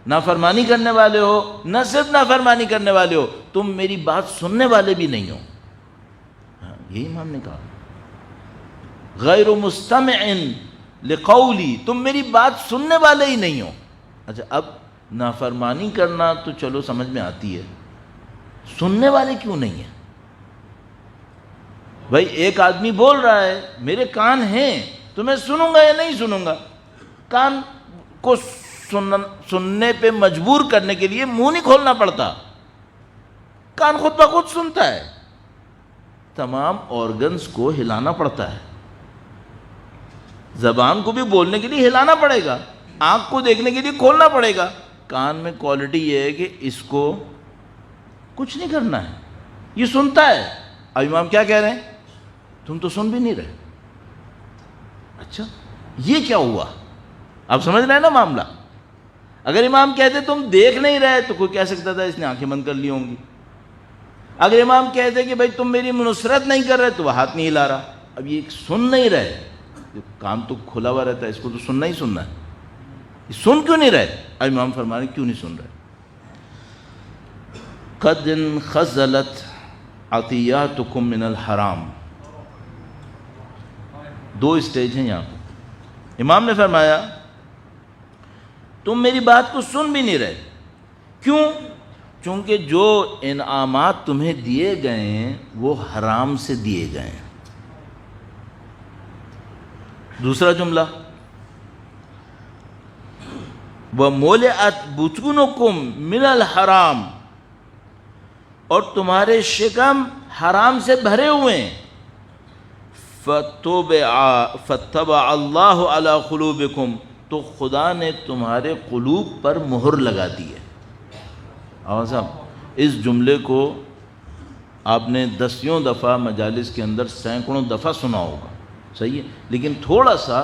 نافرمانی کرنے والے ہو، نہ صرف نافرمانی کرنے والے ہو، تم میری بات سننے والے بھی نہیں ہو۔ یہی امام نے کہا، غیر مستمع لقولی، تم میری بات سننے والے ہی نہیں ہو۔ اچھا، اب نافرمانی کرنا تو چلو سمجھ میں آتی ہے، سننے والے کیوں نہیں ہیں؟ بھائی ایک آدمی بول رہا ہے میرے کان ہیں تو میں سنوں گا یا نہیں سنوں گا؟ کان کو سننے پہ مجبور کرنے کے لیے منہ نہیں کھولنا پڑتا، کان خود بخود سنتا ہے، تمام آرگنز کو ہلانا پڑتا ہے، زبان کو بھی بولنے کے لیے ہلانا پڑے گا، آنکھ کو دیکھنے کے لیے کھولنا پڑے گا۔ کان میں کوالٹی یہ ہے کہ اس کو کچھ نہیں کرنا ہے، یہ سنتا ہے۔ اب امام کیا کہہ رہے ہیں؟ تم تو سن بھی نہیں رہے۔ اچھا، یہ کیا ہوا؟ آپ سمجھ رہے ہیں نا معاملہ؟ اگر امام کہتے تم دیکھ نہیں رہے تو کوئی کہہ سکتا تھا اس نے آنکھیں بند کر لی ہوں گی۔ اگر امام کہتے کہ بھائی تم میری نصرت نہیں کر رہے تو وہ ہاتھ نہیں ہلا رہا۔ اب یہ سن نہیں رہے، کان تو کھلا ہوا رہتا ہے، اس کو تو سننا ہی سننا ہے، یہ سن کیوں نہیں رہے؟ اب امام فرما رہے کیوں نہیں سن رہے؟ قد انخزلت عطیاتکم من الحرام، دو اسٹیج ہیں یہاں پہ۔ امام نے فرمایا تم میری بات کو سن بھی نہیں رہے، کیوں؟ چونکہ جو انعامات تمہیں دیے گئے ہیں وہ حرام سے دیے گئے ہیں۔ دوسرا جملہ وَمُلِئَتْ بُطُونُكُمْ مِنَ الْحَرَامِ، اور تمہارے شکم حرام سے بھرے ہوئے ہیں۔ فَاتَّبَعَ اللَّهُ عَلَى قُلُوبِكُمْ، تو خدا نے تمہارے قلوب پر مہر لگا دی ہے۔ آواز صاحب اس جملے کو آپ نے دسیوں دفعہ مجالس کے اندر سینکڑوں دفعہ سنا ہوگا، صحیح ہے، لیکن تھوڑا سا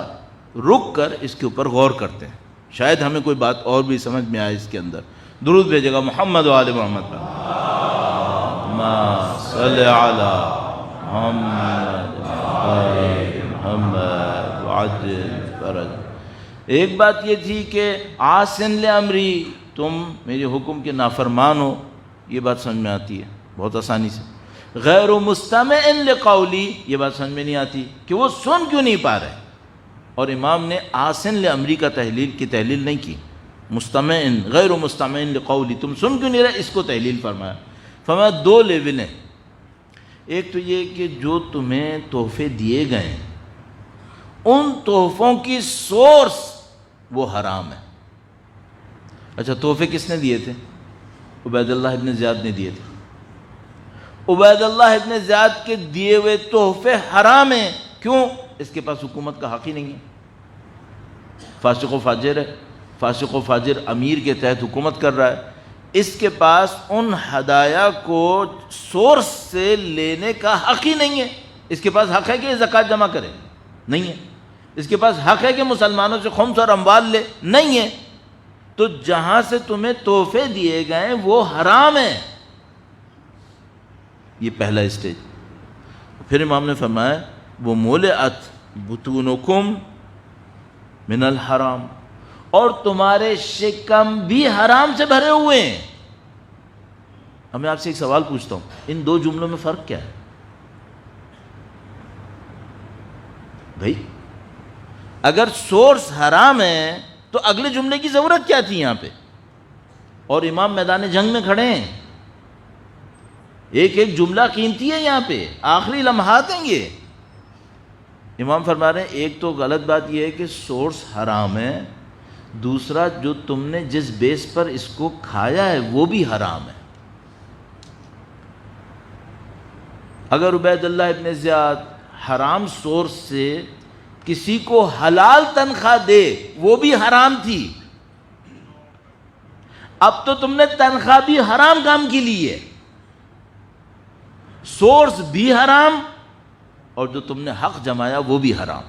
رک کر اس کے اوپر غور کرتے ہیں، شاید ہمیں کوئی بات اور بھی سمجھ میں آئے اس کے اندر۔ درود بھیجے گا محمد و آل محمد پر، اللہم صلی علی محمد محمد وعجل فرج۔ ایک بات یہ تھی کہ عاصٍ لامری، تم میرے حکم کے نافرمان ہو، یہ بات سمجھ میں آتی ہے بہت آسانی سے۔ غیر مستمع لقولی، یہ بات سمجھ میں نہیں آتی کہ وہ سن کیوں نہیں پا رہے، اور امام نے عاصٍ لامری کا تحلیل نہیں کی، مستمع غیر مستمع لقولی، تم سن کیوں نہیں رہے، اس کو تحلیل فرمایا۔ فرمایا دو لیول ہیں، ایک تو یہ کہ جو تمہیں تحفے دیے گئے ہیں ان تحفوں کی سورس وہ حرام ہے۔ اچھا تحفے کس نے دیے تھے؟ عبید اللہ ابن زیاد نے دیے تھے۔ عبید اللہ ابن زیاد کے دیے ہوئے تحفے حرام ہیں، کیوں؟ اس کے پاس حکومت کا حق ہی نہیں ہے، فاسق و فاجر ہے، فاسق و فاجر امیر کے تحت حکومت کر رہا ہے، اس کے پاس ان ہدایا کو سورس سے لینے کا حق ہی نہیں ہے۔ اس کے پاس حق ہے کہ زکوٰۃ جمع کرے؟ نہیں ہے۔ اس کے پاس حق ہے کہ مسلمانوں سے خمس اور اموال لے؟ نہیں ہے۔ تو جہاں سے تمہیں تحفے دیے گئے وہ حرام ہیں، یہ پہلا اسٹیج۔ پھر امام نے فرمایا وہ مُلِئَتْ بُطُونُكُمْ مِنَ الْحَرَامِ، اور تمہارے شکم بھی حرام سے بھرے ہوئے ہیں۔ اب میں آپ سے ایک سوال پوچھتا ہوں، ان دو جملوں میں فرق کیا ہے بھائی؟ اگر سورس حرام ہے تو اگلے جملے کی ضرورت کیا تھی یہاں پہ؟ اور امام میدان جنگ میں کھڑے ہیں، ایک ایک جملہ قیمتی ہے یہاں پہ، آخری لمحات ہیں یہ۔ امام فرما رہے ہیں ایک تو غلط بات یہ ہے کہ سورس حرام ہے، دوسرا جو تم نے جس بیس پر اس کو کھایا ہے وہ بھی حرام ہے۔ اگر عبید اللہ ابن زیاد حرام سورس سے کسی کو حلال تنخواہ دے وہ بھی حرام تھی، اب تو تم نے تنخواہ بھی حرام کام کی لی ہے، سورس بھی حرام، اور جو تم نے حق جمایا وہ بھی حرام۔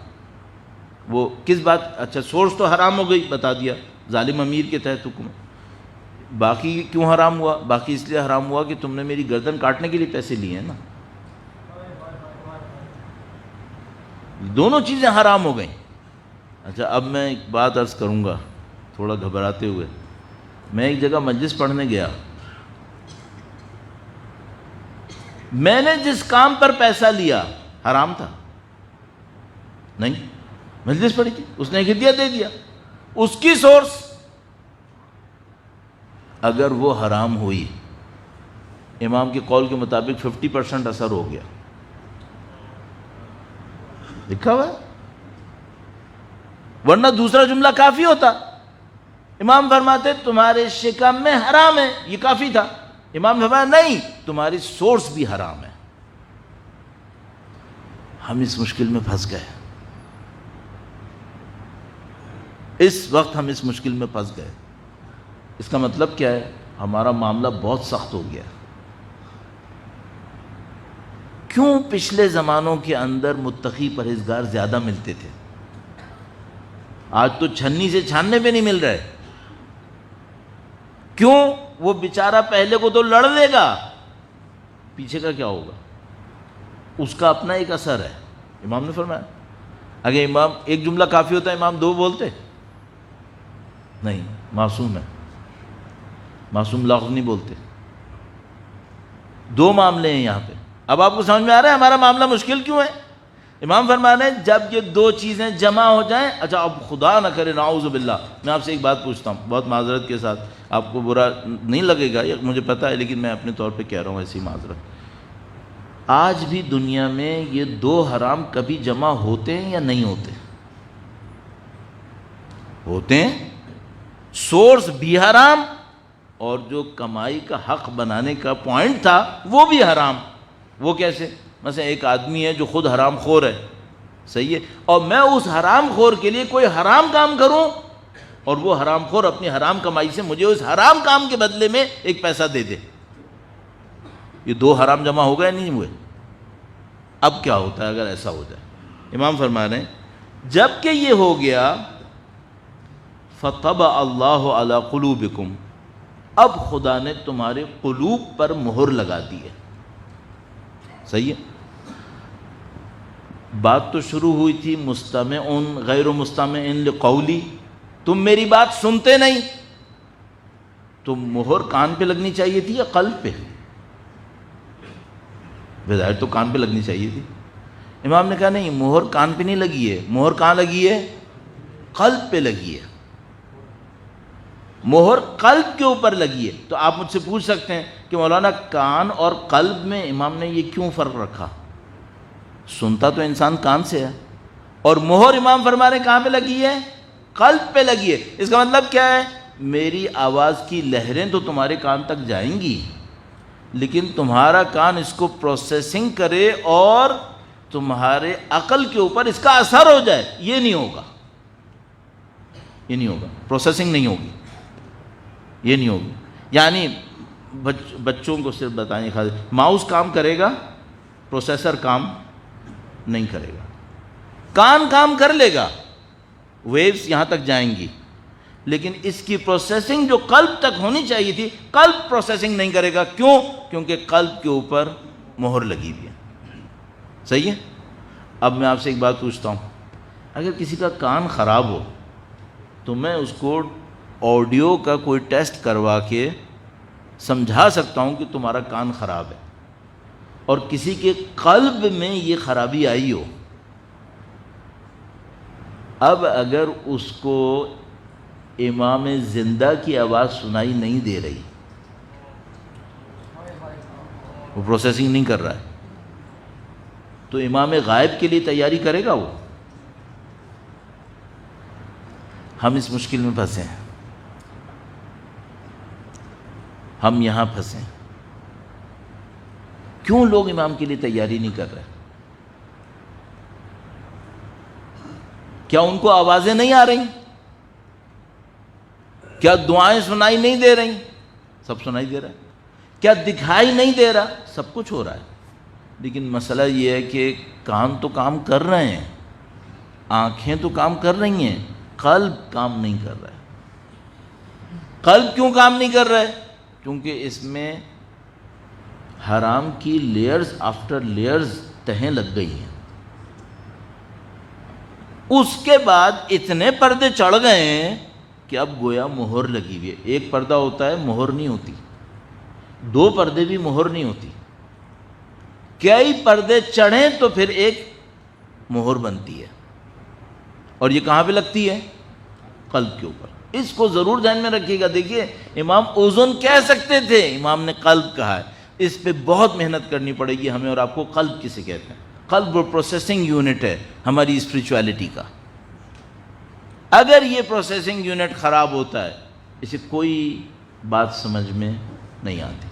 وہ کس بات؟ اچھا سورس تو حرام ہو گئی، بتا دیا، ظالم امیر کے تحت حکم۔ باقی کیوں حرام ہوا؟ باقی اس لیے حرام ہوا کہ تم نے میری گردن کاٹنے کے لیے پیسے لیے ہیں نا، دونوں چیزیں حرام ہو گئیں۔ اچھا اب میں ایک بات عرض کروں گا تھوڑا گھبراتے ہوئے۔ میں ایک جگہ مجلس پڑھنے گیا، میں نے جس کام پر پیسہ لیا حرام تھا؟ نہیں، مجلس پڑھی تھی، اس نے ایک ہدیہ دے دیا، اس کی سورس اگر وہ حرام ہوئی، امام کے قول کے مطابق 50% اثر ہو گیا، لکھا ہوا ہے، ورنہ دوسرا جملہ کافی ہوتا۔ امام فرماتے تمہارے شکم میں حرام ہے، یہ کافی تھا۔ امام فرمایا نہیں، تمہاری سورس بھی حرام ہے۔ ہم اس مشکل میں پھنس گئے، اس وقت ہم اس مشکل میں پھنس گئے۔ اس کا مطلب کیا ہے؟ ہمارا معاملہ بہت سخت ہو گیا۔ کیوں پچھلے زمانوں کے اندر متقی پرہیزگار زیادہ ملتے تھے؟ آج تو چھنی سے چھاننے پہ نہیں مل رہے۔ کیوں؟ وہ بیچارہ پہلے کو تو لڑ لے گا، پیچھے کا کیا ہوگا؟ اس کا اپنا ایک اثر ہے۔ امام نے فرمایا اگر امام ایک جملہ کافی ہوتا ہے، امام دو بولتے؟ نہیں، معصوم ہے، معصوم لفظ نہیں بولتے۔ دو معاملے ہیں یہاں پہ۔ اب آپ کو سمجھ میں آ رہا ہے ہمارا معاملہ مشکل کیوں ہے؟ امام فرما رہے ہیں جب یہ دو چیزیں جمع ہو جائیں، اچھا اب خدا نہ کرے نعوذ باللہ، میں آپ سے ایک بات پوچھتا ہوں بہت معذرت کے ساتھ، آپ کو برا نہیں لگے گا یہ مجھے پتہ ہے، لیکن میں اپنے طور پہ کہہ رہا ہوں ایسی معذرت، آج بھی دنیا میں یہ دو حرام کبھی جمع ہوتے ہیں یا نہیں ہوتے؟ ہوتے ہیں، سورس بھی حرام اور جو کمائی کا حق بنانے کا پوائنٹ تھا وہ بھی حرام۔ وہ کیسے؟ مثلا ایک آدمی ہے جو خود حرام خور ہے، صحیح ہے، اور میں اس حرام خور کے لیے کوئی حرام کام کروں اور وہ حرام خور اپنی حرام کمائی سے مجھے اس حرام کام کے بدلے میں ایک پیسہ دے دے، یہ دو حرام جمع ہو گئے نہیں ہوئے؟ اب کیا ہوتا ہے اگر ایسا ہو جائے؟ امام فرما رہے ہیں جب کہ یہ ہو گیا فَطَبَعَ اللَّهُ عَلَى قُلُوبِكُمْ، اب خدا نے تمہارے قلوب پر مہر لگا دی ہے، صحیح ہے۔ بات تو شروع ہوئی تھی مستمعن غیر مستمعن لقولی، تم میری بات سنتے نہیں، تو مہر کان پہ لگنی چاہیے تھی یا قلب پہ؟ بظاہر تو کان پہ لگنی چاہیے تھی۔ امام نے کہا نہیں، مہر کان پہ نہیں لگی ہے، مہر کہاں لگی ہے؟ قلب پہ لگی ہے، مہر قلب کے اوپر لگی ہے۔ تو آپ مجھ سے پوچھ سکتے ہیں کہ مولانا کان اور قلب میں امام نے یہ کیوں فرق رکھا؟ سنتا تو انسان کان سے ہے، اور مہر امام فرما رہے کہاں پہ لگی ہے؟ قلب پہ لگی ہے۔ اس کا مطلب کیا ہے؟ میری آواز کی لہریں تو تمہارے کان تک جائیں گی، لیکن تمہارا کان اس کو پروسیسنگ کرے اور تمہارے عقل کے اوپر اس کا اثر ہو جائے، یہ نہیں ہوگا، یہ نہیں ہوگا، پروسیسنگ نہیں ہوگی، یہ نہیں ہوگی۔ یعنی بچوں کو صرف بتائیں ماؤس کام کرے گا، پروسیسر کام نہیں کرے گا۔ کان کام کر لے گا، ویوز یہاں تک جائیں گی، لیکن اس کی پروسیسنگ جو قلب تک ہونی چاہیے تھی، قلب پروسیسنگ نہیں کرے گا۔ کیوں؟ کیونکہ قلب کے اوپر مہر لگی ہوئی ہے، صحیح ہے۔ اب میں آپ سے ایک بات پوچھتا ہوں، اگر کسی کا کان خراب ہو تو میں اس کو آڈیو کا کوئی ٹیسٹ کروا کے سمجھا سکتا ہوں کہ تمہارا کان خراب ہے، اور کسی کے قلب میں یہ خرابی آئی ہو، اب اگر اس کو امام زندہ کی آواز سنائی نہیں دے رہی، وہ پروسیسنگ نہیں کر رہا ہے، تو امام غائب کے لیے تیاری کرے گا وہ؟ ہم اس مشکل میں پھنسے ہیں، ہم یہاں پھنسے ہیں۔ کیوں لوگ امام کے لیے تیاری نہیں کر رہے؟ کیا ان کو آوازیں نہیں آ رہی؟ کیا دعائیں سنائی نہیں دے رہی؟ سب سنائی دے رہا ہے۔ کیا دکھائی نہیں دے رہا؟ سب کچھ ہو رہا ہے، لیکن مسئلہ یہ ہے کہ کان تو کام کر رہے ہیں، آنکھیں تو کام کر رہی ہیں، قلب کام نہیں کر رہا ہے۔ قلب کیوں کام نہیں کر رہا ہے؟ کیونکہ اس میں حرام کی لیئرز آفٹر لیئرز تہیں لگ گئی ہیں، اس کے بعد اتنے پردے چڑھ گئے ہیں کہ اب گویا مہر لگی ہوئی ہے۔ ایک پردہ ہوتا ہے مہر نہیں ہوتی، دو پردے بھی مہر نہیں ہوتی، کئی پردے چڑھیں تو پھر ایک مہر بنتی ہے، اور یہ کہاں پہ لگتی ہے؟ قلب کے اوپر۔ اس کو ضرور ذہن میں رکھیے گا۔ دیکھیے امام اذن کہہ سکتے تھے، امام نے قلب کہا ہے، اس پہ بہت محنت کرنی پڑے گی ہمیں، اور آپ کو قلب کسے کہتے ہیں؟ قلب پروسیسنگ یونٹ ہے ہماری اسپریچویلٹی کا۔ اگر یہ پروسیسنگ یونٹ خراب ہوتا ہے، اسے کوئی بات سمجھ میں نہیں آتی،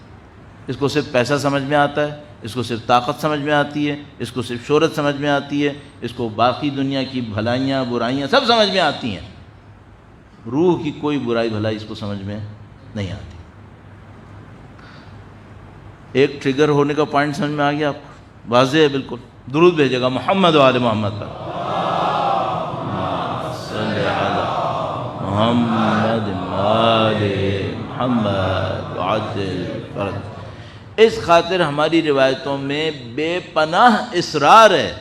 اس کو صرف پیسہ سمجھ میں آتا ہے، اس کو صرف طاقت سمجھ میں آتی ہے، اس کو صرف شہرت سمجھ میں آتی ہے، اس کو باقی دنیا کی بھلائیاں برائیاں سب سمجھ میں آتی ہیں، روح کی کوئی برائی بھلائی اس کو سمجھ میں نہیں آتی۔ ایک ٹریگر ہونے کا پوائنٹ سمجھ میں آ گیا آپ کو؟ واضح ہے بالکل۔ درود بھیجے گا محمد و آل محمد پر، صلی علی محمد آل محمد وعجل فرج۔ اس خاطر ہماری روایتوں میں بے پناہ اصرار ہے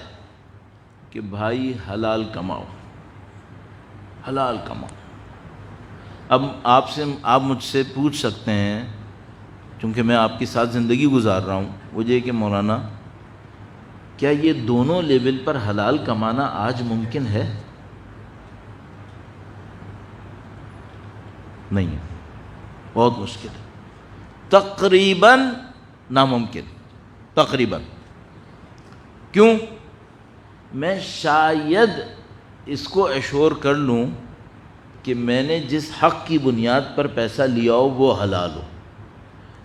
کہ بھائی حلال کماؤ، حلال کماؤ۔ اب آپ مجھ سے پوچھ سکتے ہیں، چونکہ میں آپ کے ساتھ زندگی گزار رہا ہوں، وہ یہ کہ مولانا کیا یہ دونوں لیول پر حلال کمانا آج ممکن ہے؟ نہیں ہے، بہت مشکل ہے، تقریباً ناممکن، تقریباً۔ کیوں؟ میں شاید اس کو ایشور کر لوں کہ میں نے جس حق کی بنیاد پر پیسہ لیا ہو وہ حلال ہو،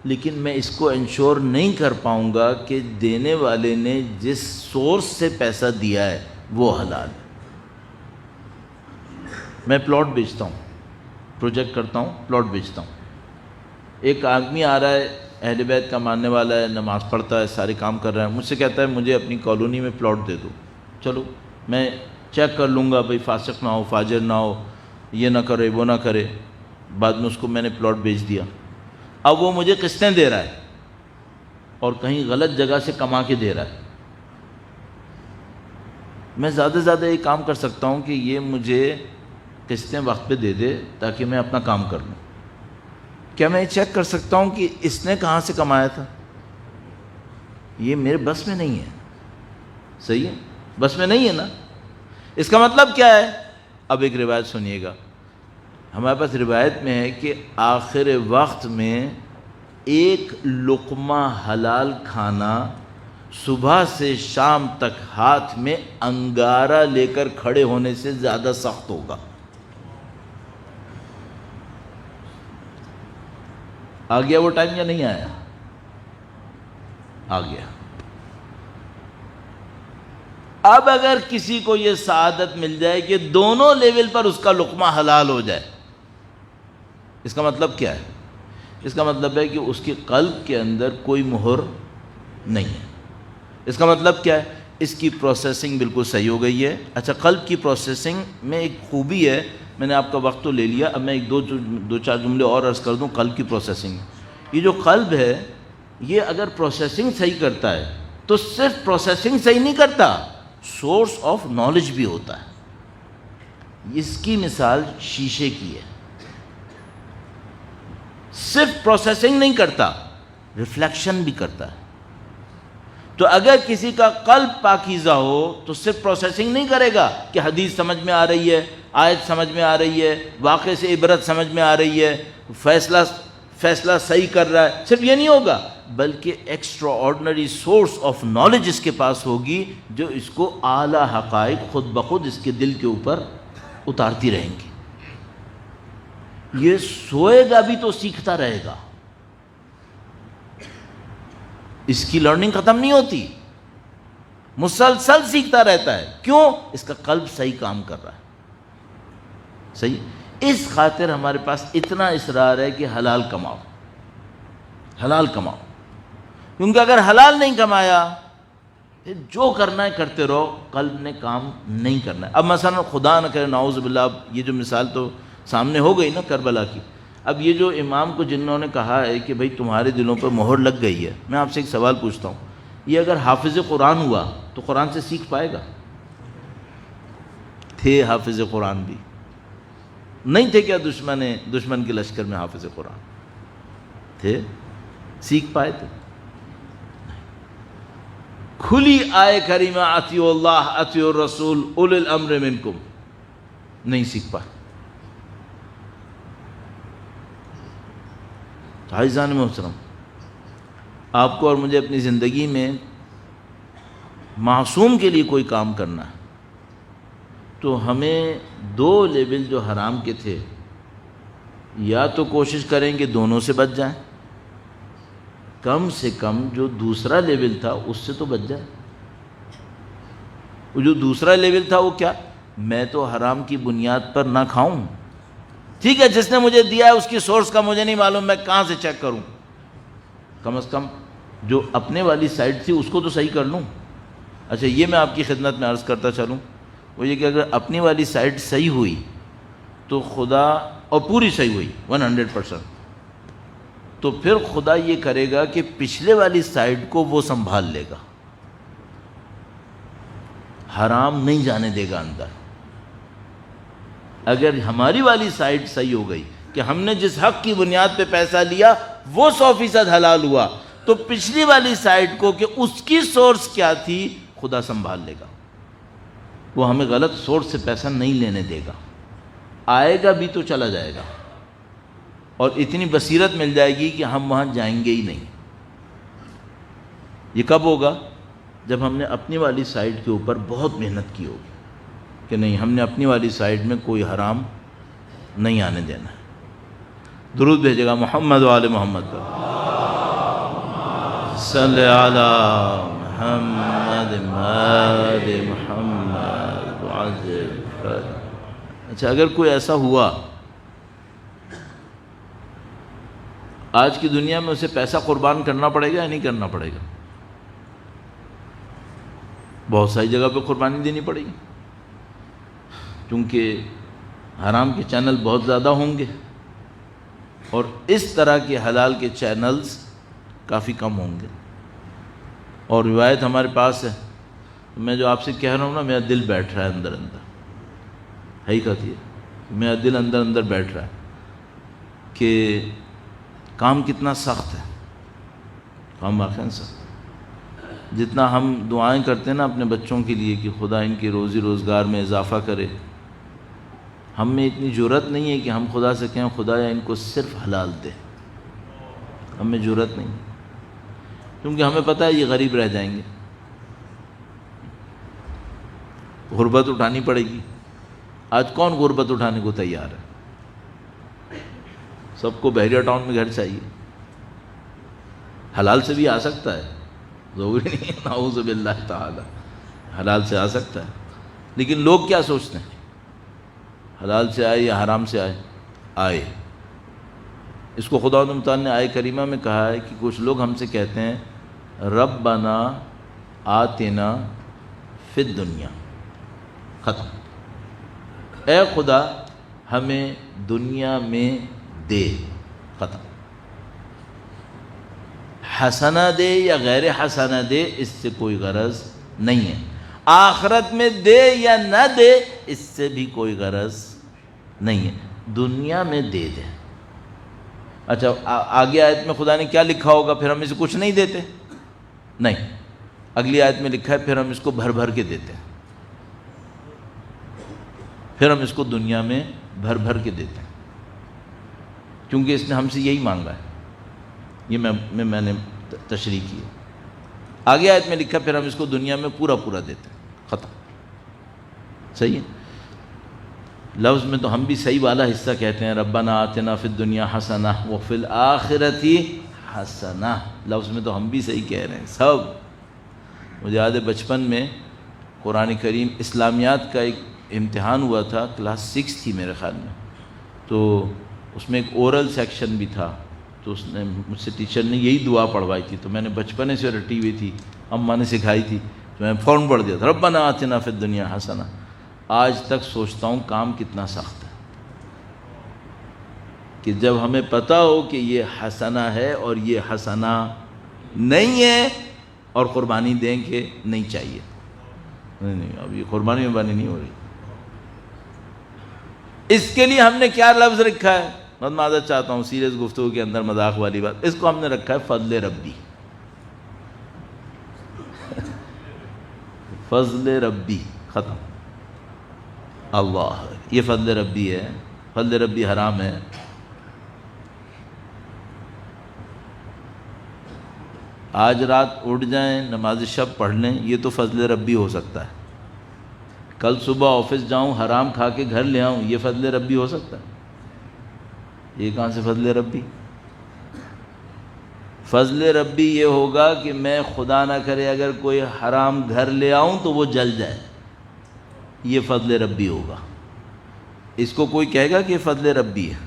لیکن میں اس کو انشور نہیں کر پاؤں گا کہ دینے والے نے جس سورس سے پیسہ دیا ہے وہ حلال ہے۔ میں پلاٹ بیچتا ہوں، پروجیکٹ کرتا ہوں، پلاٹ بیچتا ہوں۔ ایک آدمی آ رہا ہے، اہل بیت کا ماننے والا ہے، نماز پڑھتا ہے، سارے کام کر رہا ہے، مجھ سے کہتا ہے مجھے اپنی کالونی میں پلاٹ دے دو۔ چلو میں چیک کر لوں گا، بھئی فاسق نہ ہو، فاجر نہ ہو، یہ نہ کرے وہ نہ کرے۔ بعد میں اس کو میں نے پلاٹ بیچ دیا۔ اب وہ مجھے قسطیں دے رہا ہے اور کہیں غلط جگہ سے کما کے دے رہا ہے۔ میں زیادہ سے زیادہ یہ کام کر سکتا ہوں کہ یہ مجھے قسطیں وقت پہ دے دے تاکہ میں اپنا کام کر لوں۔ کیا میں یہ چیک کر سکتا ہوں کہ اس نے کہاں سے کمایا تھا؟ یہ میرے بس میں نہیں ہے، صحیح ہے، بس میں نہیں ہے نا۔ اس کا مطلب کیا ہے؟ اب ایک روایت سنیے گا، ہمارے پاس روایت میں ہے کہ آخر وقت میں ایک لقمہ حلال کھانا صبح سے شام تک ہاتھ میں انگارہ لے کر کھڑے ہونے سے زیادہ سخت ہوگا۔ آ گیا وہ ٹائم یا نہیں آیا؟ آ گیا۔ اب اگر کسی کو یہ سعادت مل جائے کہ دونوں لیول پر اس کا لقمہ حلال ہو جائے، اس کا مطلب کیا ہے؟ اس کا مطلب ہے کہ اس کے قلب کے اندر کوئی مہر نہیں ہے۔ اس کا مطلب کیا ہے؟ اس کی پروسیسنگ بالکل صحیح ہو گئی ہے۔ اچھا، قلب کی پروسیسنگ میں ایک خوبی ہے، میں نے آپ کا وقت تو لے لیا، اب میں ایک دو چار جملے اور عرض کر دوں قلب کی پروسیسنگ۔ یہ جو قلب ہے، یہ اگر پروسیسنگ صحیح کرتا ہے تو صرف پروسیسنگ صحیح نہیں کرتا، سورس آف نالج بھی ہوتا ہے۔ اس کی مثال شیشے کی ہے، صرف پروسیسنگ نہیں کرتا، ریفلیکشن بھی کرتا ہے۔ تو اگر کسی کا قلب پاکیزہ ہو تو صرف پروسیسنگ نہیں کرے گا کہ حدیث سمجھ میں آ رہی ہے، آیت سمجھ میں آ رہی ہے، واقعے سے عبرت سمجھ میں آ رہی ہے، فیصلہ صحیح کر رہا ہے، صرف یہ نہیں ہوگا، بلکہ extraordinary source of knowledge اس کے پاس ہوگی جو اس کو اعلیٰ حقائق خود بخود اس کے دل کے اوپر اتارتی رہیں گی۔ یہ سوئے گا بھی تو سیکھتا رہے گا، اس کی لرننگ ختم نہیں ہوتی، مسلسل سیکھتا رہتا ہے۔ کیوں؟ اس کا قلب صحیح کام کر رہا ہے، صحیح۔ اس خاطر ہمارے پاس اتنا اصرار ہے کہ حلال کماؤ، حلال کماؤ، کیونکہ اگر حلال نہیں کمایا پھر جو کرنا ہے کرتے رہو، قلب نے کام نہیں کرنا ہے۔ اب مثلا خدا نہ کرے، نعوذ باللہ، اب یہ جو مثال تو سامنے ہو گئی نا کربلا کی، اب یہ جو امام کو جنہوں نے کہا ہے کہ بھئی تمہارے دلوں پر مہر لگ گئی ہے، میں آپ سے ایک سوال پوچھتا ہوں، یہ اگر حافظ قرآن ہوا تو قرآن سے سیکھ پائے گا؟ تھے حافظ قرآن بھی نہیں تھے کیا؟ دشمن کے لشکر میں حافظ قرآن تھے، سیکھ پائے تھے؟ کھلی آئے کریمہ اطیعوا اللہ اطیعوا الرسول اولی الامر منکم، نہیں سیکھ پائے۔ عزیزان محترم، آپ کو اور مجھے اپنی زندگی میں معصوم کے لیے کوئی کام کرنا ہے تو ہمیں دو لیول جو حرام کے تھے، یا تو کوشش کریں کہ دونوں سے بچ جائیں، کم سے کم جو دوسرا لیول تھا اس سے تو بچ جائے۔ وہ جو دوسرا لیول تھا وہ کیا؟ میں تو حرام کی بنیاد پر نہ کھاؤں، ٹھیک ہے، جس نے مجھے دیا ہے اس کی سورس کا مجھے نہیں معلوم، میں کہاں سے چیک کروں؟ کم از کم جو اپنے والی سائڈ تھی اس کو تو صحیح کر لوں۔ اچھا، یہ میں آپ کی خدمت میں عرض کرتا چلوں، وہ یہ کہ اگر اپنی والی سائڈ صحیح ہوئی تو خدا، اور پوری صحیح ہوئی 100%، تو پھر خدا یہ کرے گا کہ پچھلے والی سائڈ کو وہ سنبھال لے گا، حرام نہیں جانے دے گا اندر۔ اگر ہماری والی سائڈ صحیح ہو گئی کہ ہم نے جس حق کی بنیاد پہ پیسہ لیا وہ 100% حلال ہوا، تو پچھلی والی سائڈ کو کہ اس کی سورس کیا تھی خدا سنبھال لے گا، وہ ہمیں غلط سورس سے پیسہ نہیں لینے دے گا، آئے گا بھی تو چلا جائے گا، اور اتنی بصیرت مل جائے گی کہ ہم وہاں جائیں گے ہی نہیں۔ یہ کب ہوگا؟ جب ہم نے اپنی والی سائڈ کے اوپر بہت محنت کی ہوگی کہ نہیں، ہم نے اپنی والی سائڈ میں کوئی حرام نہیں آنے دینا ہے۔ درود بھیجے گا محمد و آل محمد پر، صلی علی محمد آل محمد وعجل۔ اچھا، اگر کوئی ایسا ہوا آج کی دنیا میں، اسے پیسہ قربان کرنا پڑے گا یا نہیں کرنا پڑے گا؟ بہت ساری جگہ پہ قربانی دینی پڑے گی، کیونکہ حرام کے چینل بہت زیادہ ہوں گے اور اس طرح کے حلال کے چینلز کافی کم ہوں گے۔ اور روایت ہمارے پاس ہے، میں جو آپ سے کہہ رہا ہوں نا، میرا دل بیٹھ رہا ہے اندر اندر، حقیقت یہ میرا دل اندر اندر بیٹھ رہا ہے کہ کام کتنا سخت ہے، کام واقعاً سخت ہے۔ جتنا ہم دعائیں کرتے ہیں نا اپنے بچوں کے لیے کہ خدا ان کی روزی روزگار میں اضافہ کرے، ہم میں اتنی جرأت نہیں ہے کہ ہم خدا سے کہیں خدا یا ان کو صرف حلال دے، ہم میں جرأت نہیں، کیونکہ ہمیں پتہ ہے یہ غریب رہ جائیں گے، غربت اٹھانی پڑے گی۔ آج کون غربت اٹھانے کو تیار ہے؟ سب کو بحریہ ٹاؤن میں گھر چاہیے، حلال سے بھی آ سکتا ہے، ضروری نہیں ہے، نعوذ باللہ تعالی، حلال سے آ سکتا ہے، لیکن لوگ کیا سوچتے ہیں، حلال سے آئے یا حرام سے آئے۔ اس کو خدا متعال نے آیہ کریمہ میں کہا ہے کہ کچھ لوگ ہم سے کہتے ہیں ربنا آتنا فی الدنیا، ختم، اے خدا ہمیں دنیا میں دے، ختم، حسنہ دے یا غیر حسنہ دے اس سے کوئی غرض نہیں ہے، آخرت میں دے یا نہ دے اس سے بھی کوئی غرض نہیں ہے، دنیا میں دے دے۔ اچھا، آگے آیت میں خدا نے کیا لکھا ہوگا؟ پھر ہم اسے کچھ نہیں دیتے؟ نہیں، اگلی آیت میں لکھا ہے پھر ہم اس کو بھر بھر کے دیتے ہیں، پھر ہم اس کو دنیا میں بھر بھر کے دیتے ہیں، کیونکہ اس نے ہم سے یہی مانگا ہے۔ یہ میں نے تشریح کی ہے۔ آگے آیت میں لکھا پھر ہم اس کو دنیا میں پورا پورا دیتے ہیں، ختم، صحیح ہے۔ لفظ میں تو ہم بھی صحیح والا حصہ کہتے ہیں، ربنا آتنا فی الدنیا حسنہ وفی الآخرۃ حسنہ، لفظ میں تو ہم بھی صحیح کہہ رہے ہیں سب۔ مجھے یاد ہے بچپن میں قرآن کریم اسلامیات کا ایک امتحان ہوا تھا، کلاس 6 تھی میرے خیال میں، تو اس میں ایک اورل سیکشن بھی تھا، تو اس نے مجھ سے ٹیچر نے یہی دعا پڑھوائی تھی، تو میں نے بچپنے سے رٹی ہوئی تھی، اماں نے سکھائی تھی، تو میں فوراً پڑھ دیا تھا، ربنا آتنا فی الدنیا حسنہ۔ آج تک سوچتا ہوں کام کتنا سخت ہے کہ جب ہمیں پتہ ہو کہ یہ حسنہ ہے اور یہ حسنہ نہیں ہے، اور قربانی دیں کہ نہیں چاہیے، نہیں، اب یہ قربانی نہیں ہو رہی، اس کے لیے ہم نے کیا لفظ رکھا ہے؟ میں معذرت چاہتا ہوں، سیریس گفتگو کے اندر مذاق والی بات، اس کو ہم نے رکھا ہے فضل ربی، فضل ربی، ختم، اللہ، یہ فضل ربی ہے، فضل ربی حرام ہے۔ آج رات اٹھ جائیں، نماز شب پڑھ لیں، یہ تو فضل ربی ہو سکتا ہے۔ کل صبح آفس جاؤں، حرام کھا کے گھر لے آؤں، یہ فضل ربی ہو سکتا ہے؟ یہ کہاں سے فضل ربی؟ فضل ربی یہ ہوگا کہ میں خدا نہ کرے اگر کوئی حرام گھر لے آؤں تو وہ جل جائے، یہ فضل ربی ہوگا۔ اس کو کوئی کہے گا کہ یہ فضل ربی ہے،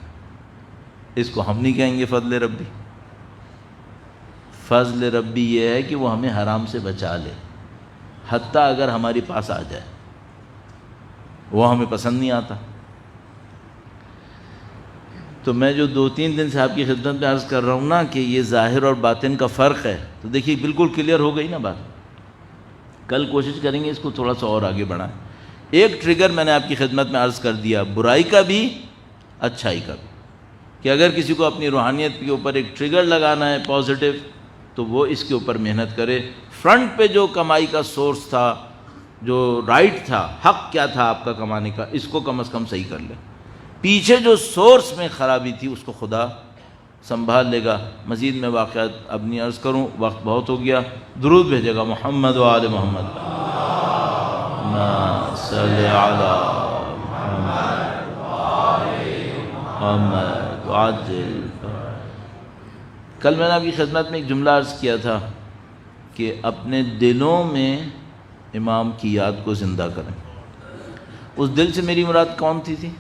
اس کو ہم نہیں کہیں گے فضل ربی۔ فضل ربی یہ ہے کہ وہ ہمیں حرام سے بچا لے، حتیٰ اگر ہمارے پاس آ جائے، وہ ہمیں پسند نہیں آتا۔ تو میں جو 2-3 دن سے آپ کی خدمت میں عرض کر رہا ہوں نا کہ یہ ظاہر اور باطن کا فرق ہے، تو دیکھیے بالکل کلیئر ہو گئی نا بات۔ کل کوشش کریں گے اس کو تھوڑا سا اور آگے بڑھائیں۔ ایک ٹریگر میں نے آپ کی خدمت میں عرض کر دیا، برائی کا بھی، اچھائی کا بھی، کہ اگر کسی کو اپنی روحانیت کے اوپر ایک ٹریگر لگانا ہے پازیٹیو، تو وہ اس کے اوپر محنت کرے۔ فرنٹ پہ جو کمائی کا سورس تھا، جو رائٹ تھا، حق کیا تھا آپ کا کمانے کا، اس کو کم از کم صحیح کر لیں. پیچھے جو سورس میں خرابی تھی اس کو خدا سنبھال لے گا. مزید میں واقعات اب نہیں عرض کروں، وقت بہت ہو گیا. درود بھیجے گا محمد و آل محمد. اللہم صلی علی محمد وعجل. کل میں نے آپ کی خدمت میں ایک جملہ عرض کیا تھا کہ اپنے دلوں میں امام کی یاد کو زندہ کریں. اس دل سے میری مراد کون تھی؟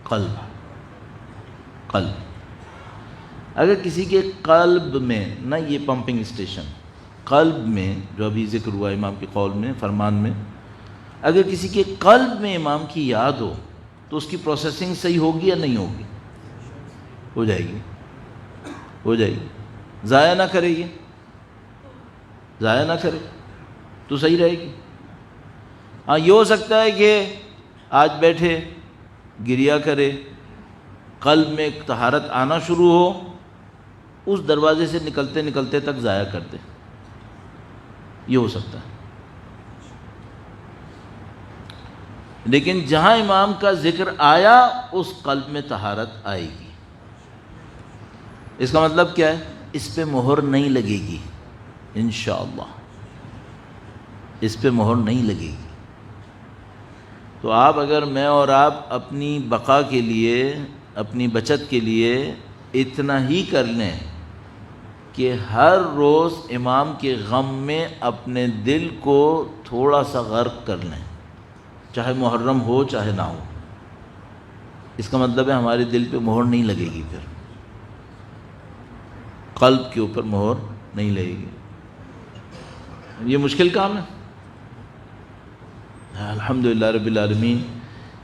قلب. قلب. اگر کسی کے قلب میں، نہ یہ پمپنگ اسٹیشن، قلب میں جو ابھی ذکر ہوا امام کے قول میں، فرمان میں، اگر کسی کے قلب میں امام کی یاد ہو تو اس کی پروسیسنگ صحیح ہوگی یا نہیں ہوگی؟ ہو جائے گی. ہو جائے گی. ضائع نہ کرے گی، ضائع نہ کرے تو صحیح رہے گی. ہاں یہ ہو سکتا ہے کہ آج بیٹھے گریا کرے، قلب میں ایک طہارت آنا شروع ہو، اس دروازے سے نکلتے نکلتے تک ضائع کر دے. یہ ہو سکتا ہے. لیکن جہاں امام کا ذکر آیا اس قلب میں طہارت آئے گی. اس کا مطلب کیا ہے؟ اس پہ مہر نہیں لگے گی انشاءاللہ. اس پہ مہر نہیں لگے گی. تو آپ، اگر میں اور آپ اپنی بقا کے لیے، اپنی بچت کے لیے اتنا ہی کر لیں کہ ہر روز امام کے غم میں اپنے دل کو تھوڑا سا غرق کر لیں، چاہے محرم ہو چاہے نہ ہو. اس کا مطلب ہے ہمارے دل پہ مہر نہیں لگے گی، پھر قلب کے اوپر مہر نہیں لگے گی. یہ مشکل کام ہے. الحمدللہ رب العالمین.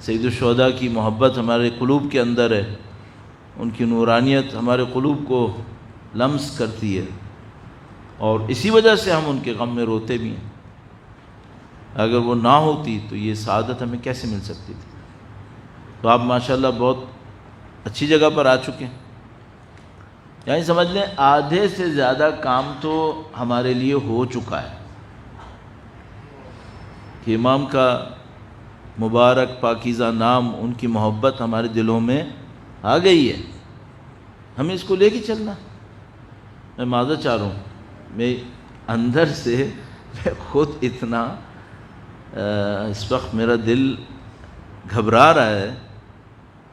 سید الشہداء کی محبت ہمارے قلوب کے اندر ہے، ان کی نورانیت ہمارے قلوب کو لمس کرتی ہے، اور اسی وجہ سے ہم ان کے غم میں روتے بھی ہیں. اگر وہ نہ ہوتی تو یہ سعادت ہمیں کیسے مل سکتی تھی؟ تو آپ ماشاءاللہ بہت اچھی جگہ پر آ چکے ہیں. یعنی سمجھ لیں آدھے سے زیادہ کام تو ہمارے لیے ہو چکا ہے کہ امام کا مبارک پاکیزہ نام، ان کی محبت ہمارے دلوں میں آ گئی ہے. ہمیں اس کو لے کے چلنا. میں معذرت چاہ رہا ہوں، میں اندر سے میں خود اتنا اس وقت میرا دل گھبرا رہا ہے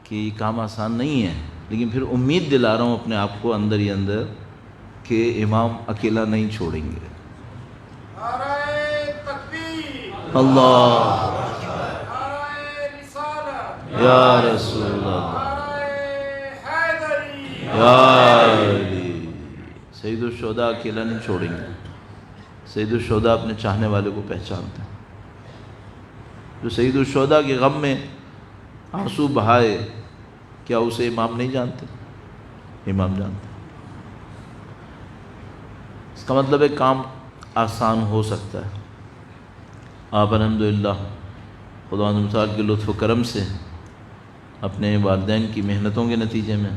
کہ یہ کام آسان نہیں ہے. لیکن پھر امید دلا رہا ہوں اپنے آپ کو اندر ہی اندر کہ امام اکیلا نہیں چھوڑیں گے. اللہ یا رسول اللہ یا علی. سید الشہداء اکیلا نہیں چھوڑیں گے. سید الشہداء اپنے چاہنے والے کو پہچانتے ہیں. جو سید الشہداء کے غم میں آنسو بہائے، کیا اسے امام نہیں جانتے؟ امام جانتے. اس کا مطلب ہے کام آسان ہو سکتا ہے. آپ الحمدللہ خدا متعال کے لطف و کرم سے اپنے والدین کی محنتوں کے نتیجے میں،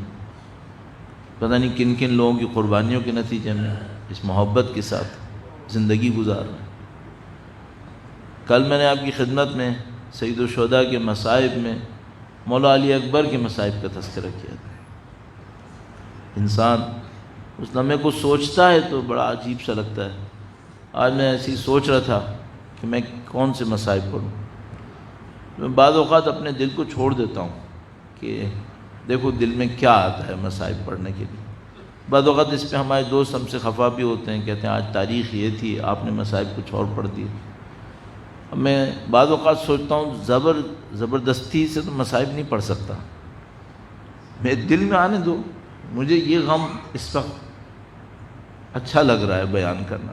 پتہ نہیں کن کن لوگوں کی قربانیوں کے نتیجے میں اس محبت کے ساتھ زندگی گزار رہے ہیں. کل میں نے آپ کی خدمت میں سید الشہداء کے مصائب میں مولا علی اکبر کے مصائب کا تذکرہ کیا تھا. انسان اس لمحے کو سوچتا ہے تو بڑا عجیب سا لگتا ہے. آج میں ایسی سوچ رہا تھا کہ میں کون سے مصائب پڑھوں. میں بعض اوقات اپنے دل کو چھوڑ دیتا ہوں کہ دیکھو دل میں کیا آتا ہے مصائب پڑھنے کے لیے. بعض اوقات اس پہ ہمارے دوست ہم سے خفا بھی ہوتے ہیں، کہتے ہیں آج تاریخ یہ تھی، آپ نے مصائب کچھ اور پڑھ دیے. میں بعض اوقات سوچتا ہوں زبردستی سے تو مصائب نہیں پڑھ سکتا. میرے دل میں آنے دو. مجھے یہ غم اس وقت اچھا لگ رہا ہے بیان کرنا،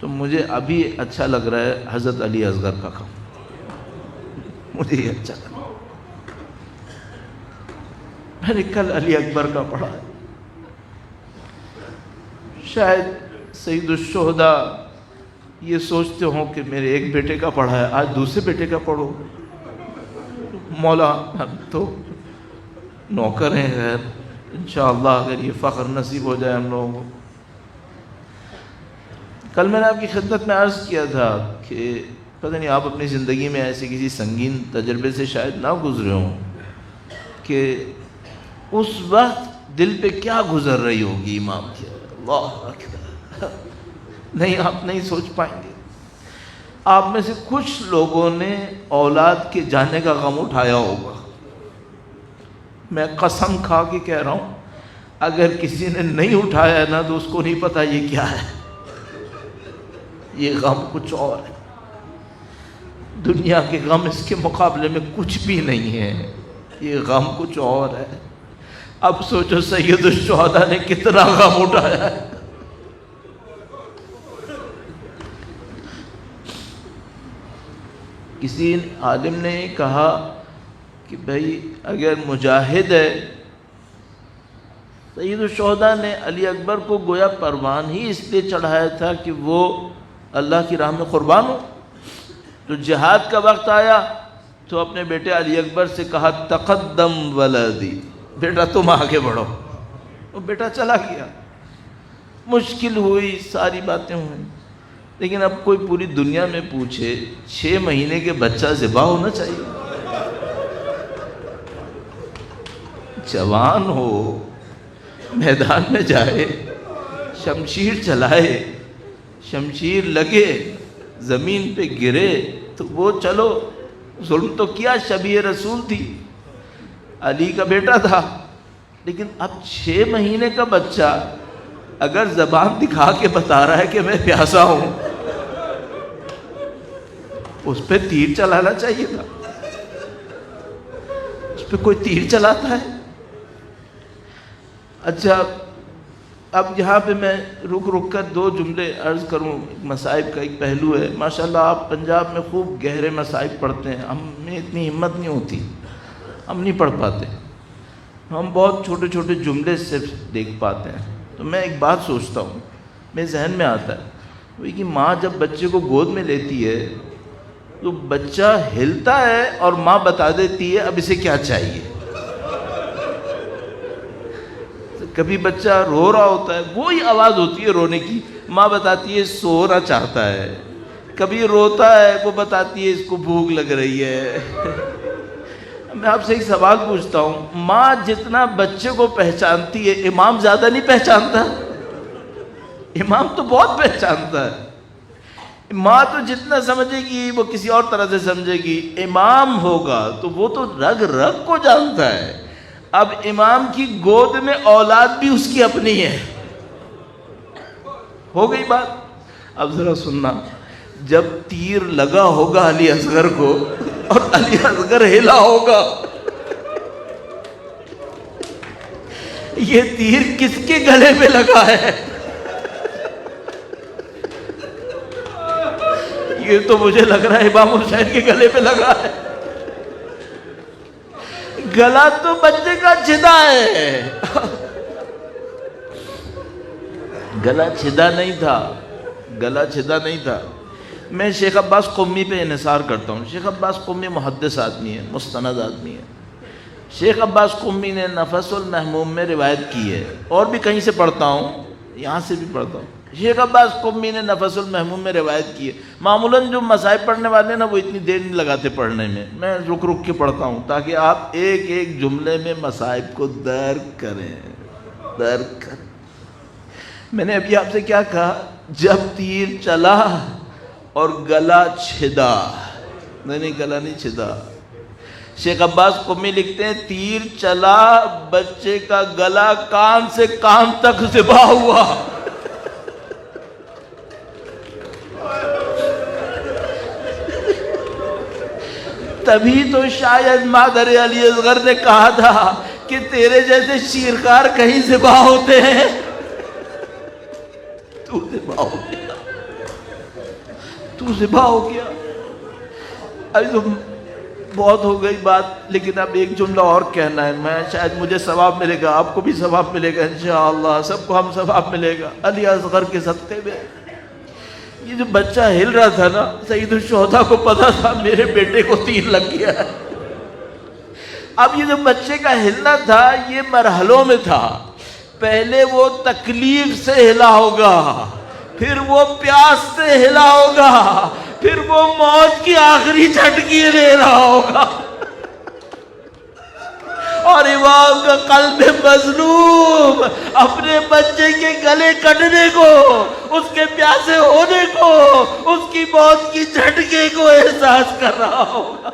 تو مجھے ابھی اچھا لگ رہا ہے حضرت علی اصغر کا غم. مجھے یہ اچھا لگا. میں نے کل علی اکبر کا پڑھا ہے. شاید سید الشہداء یہ سوچتے ہوں کہ میرے ایک بیٹے کا پڑھا ہے، آج دوسرے بیٹے کا پڑھو. مولا ہم تو نوکر ہیں. خیر انشاءاللہ اگر یہ فخر نصیب ہو جائے ہم لوگوں کو. کل میں نے آپ کی خدمت میں عرض کیا تھا کہ پتہ نہیں آپ اپنی زندگی میں ایسے کسی سنگین تجربے سے شاید نہ گزرے ہوں کہ اس وقت دل پہ کیا گزر رہی ہوگی امام کی. اللہ اکبر. نہیں، آپ نہیں سوچ پائیں گے. آپ میں سے کچھ لوگوں نے اولاد کے جانے کا غم اٹھایا ہوگا. میں قسم کھا کے کہہ رہا ہوں، اگر کسی نے نہیں اٹھایا نا تو اس کو نہیں پتا یہ کیا ہے. یہ غم کچھ اور ہے. دنیا کے غم اس کے مقابلے میں کچھ بھی نہیں ہے. یہ غم کچھ اور ہے. اب سوچو سید الشہداء نے کتنا غم اٹھایا ہے. کسی عالم نے کہا کہ بھائی اگر مجاہد ہے، سید الشہداء نے علی اکبر کو گویا پروان ہی اس لیے چڑھایا تھا کہ وہ اللہ کی راہ میں قربان ہو. تو جہاد کا وقت آیا تو اپنے بیٹے علی اکبر سے کہا تقدم ولدی، بیٹا تم آگے بڑھو. وہ بیٹا چلا گیا. مشکل ہوئی، ساری باتیں ہوئیں. لیکن اب کوئی پوری دنیا میں پوچھے 6 مہینے کے بچہ ذبح ہونا چاہیے؟ جوان ہو، میدان میں جائے، شمشیر چلائے، شمشیر لگے، زمین پہ گرے تو وہ چلو. ظلم تو کیا، شبیہ رسول تھی، علی کا بیٹا تھا. لیکن اب 6 مہینے کا بچہ اگر زبان دکھا کے بتا رہا ہے کہ میں پیاسا ہوں، اس پہ تیر چلانا چاہیے تھا. اس پہ کوئی تیر چلاتا ہے؟ اچھا، اب یہاں پہ میں رک کر 2 جملے عرض کروں. مصائب کا ایک پہلو ہے. ماشاءاللہ آپ پنجاب میں خوب گہرے مصائب پڑھتے ہیں. ہم میں اتنی ہمت نہیں ہوتی، ہم نہیں پڑھ پاتے. ہم بہت چھوٹے چھوٹے جملے صرف دیکھ پاتے ہیں. تو میں ایک بات سوچتا ہوں، میرے ذہن میں آتا ہے، وہ کہ ماں جب بچے کو گود میں لیتی ہے تو بچہ ہلتا ہے اور ماں بتا دیتی ہے اب اسے کیا چاہیے. کبھی بچہ رو رہا ہوتا ہے، وہی آواز ہوتی ہے رونے کی، ماں بتاتی ہے سونا چاہتا ہے. کبھی روتا ہے، وہ بتاتی ہے اس کو بھوک لگ رہی ہے. میں آپ سے ایک سوال پوچھتا ہوں، ماں جتنا بچے کو پہچانتی ہے، امام زیادہ نہیں پہچانتا؟ امام تو بہت پہچانتا ہے. ماں تو جتنا سمجھے گی وہ کسی اور طرح سے سمجھے گی. امام ہوگا تو وہ تو رگ رگ کو جانتا ہے. اب امام کی گود میں اولاد بھی اس کی اپنی ہے. ہو گئی بات. اب ذرا سننا، جب تیر لگا ہوگا علی اصغر کو اور علی اصغر ہلا ہوگا، یہ تیر کس کے گلے پہ لگا ہے؟ یہ تو مجھے لگ رہا ہے امام حسین کے گلے پہ لگا ہے. گلا تو بچے کا چھدا ہے. گلا چھدا نہیں تھا، گلا چھدا نہیں تھا. میں شیخ عباس قمی پہ انحصار کرتا ہوں. شیخ عباس قمی محدث آدمی ہے، مستند آدمی ہے. شیخ عباس قمی نے نفس المحموم میں روایت کی ہے، اور بھی کہیں سے پڑھتا ہوں، یہاں سے بھی پڑھتا ہوں. شیخ عباس قمی نے نفس المحموم میں روایت کی ہے. معمولاً جو مصائب پڑھنے والے ہیں نا وہ اتنی دیر نہیں لگاتے پڑھنے میں رک کے پڑھتا ہوں تاکہ آپ ایک ایک جملے میں مصائب کو درک کریں. میں نے ابھی آپ سے کیا کہا؟ جب تیر چلا اور گلا چھدا. نہیں، گلا نہیں چھدا. شیخ عباس قمی لکھتے ہیں تیر چلا، بچے کا گلا کان سے کان تک ذبح ہوا. تبھی تو شاید مادر علی اصغر نے کہا تھا کہ تیرے جیسے شیرخوار کہیں ذبح ہوتے ہیں، تو ذبح ہو گیا، تو ذبح ہو گیا. ابھی تو بہت ہو گئی بات، لیکن اب ایک جملہ اور کہنا ہے. میں شاید مجھے ثواب ملے گا، آپ کو بھی ثواب ملے گا انشاءاللہ، سب کو ہم ثواب ملے گا علی اصغر کے صدقے میں. یہ جو بچہ ہل رہا تھا نا، سید الشہداء کو پتا تھا میرے بیٹے کو تیر لگ گیا ہے. اب یہ جو بچے کا ہلنا تھا یہ مرحلوں میں تھا. پہلے وہ تکلیف سے ہلا ہوگا، پھر وہ پیاس سے ہلا ہوگا، پھر وہ موت کی آخری جھٹکی لے رہا ہوگا، اور امام کا قلب مظلوم اپنے بچے کے گلے کٹنے کو، اس کے پیاسے ہونے کو، اس کی موت کی جھٹکے کو احساس کر رہا ہوگا۔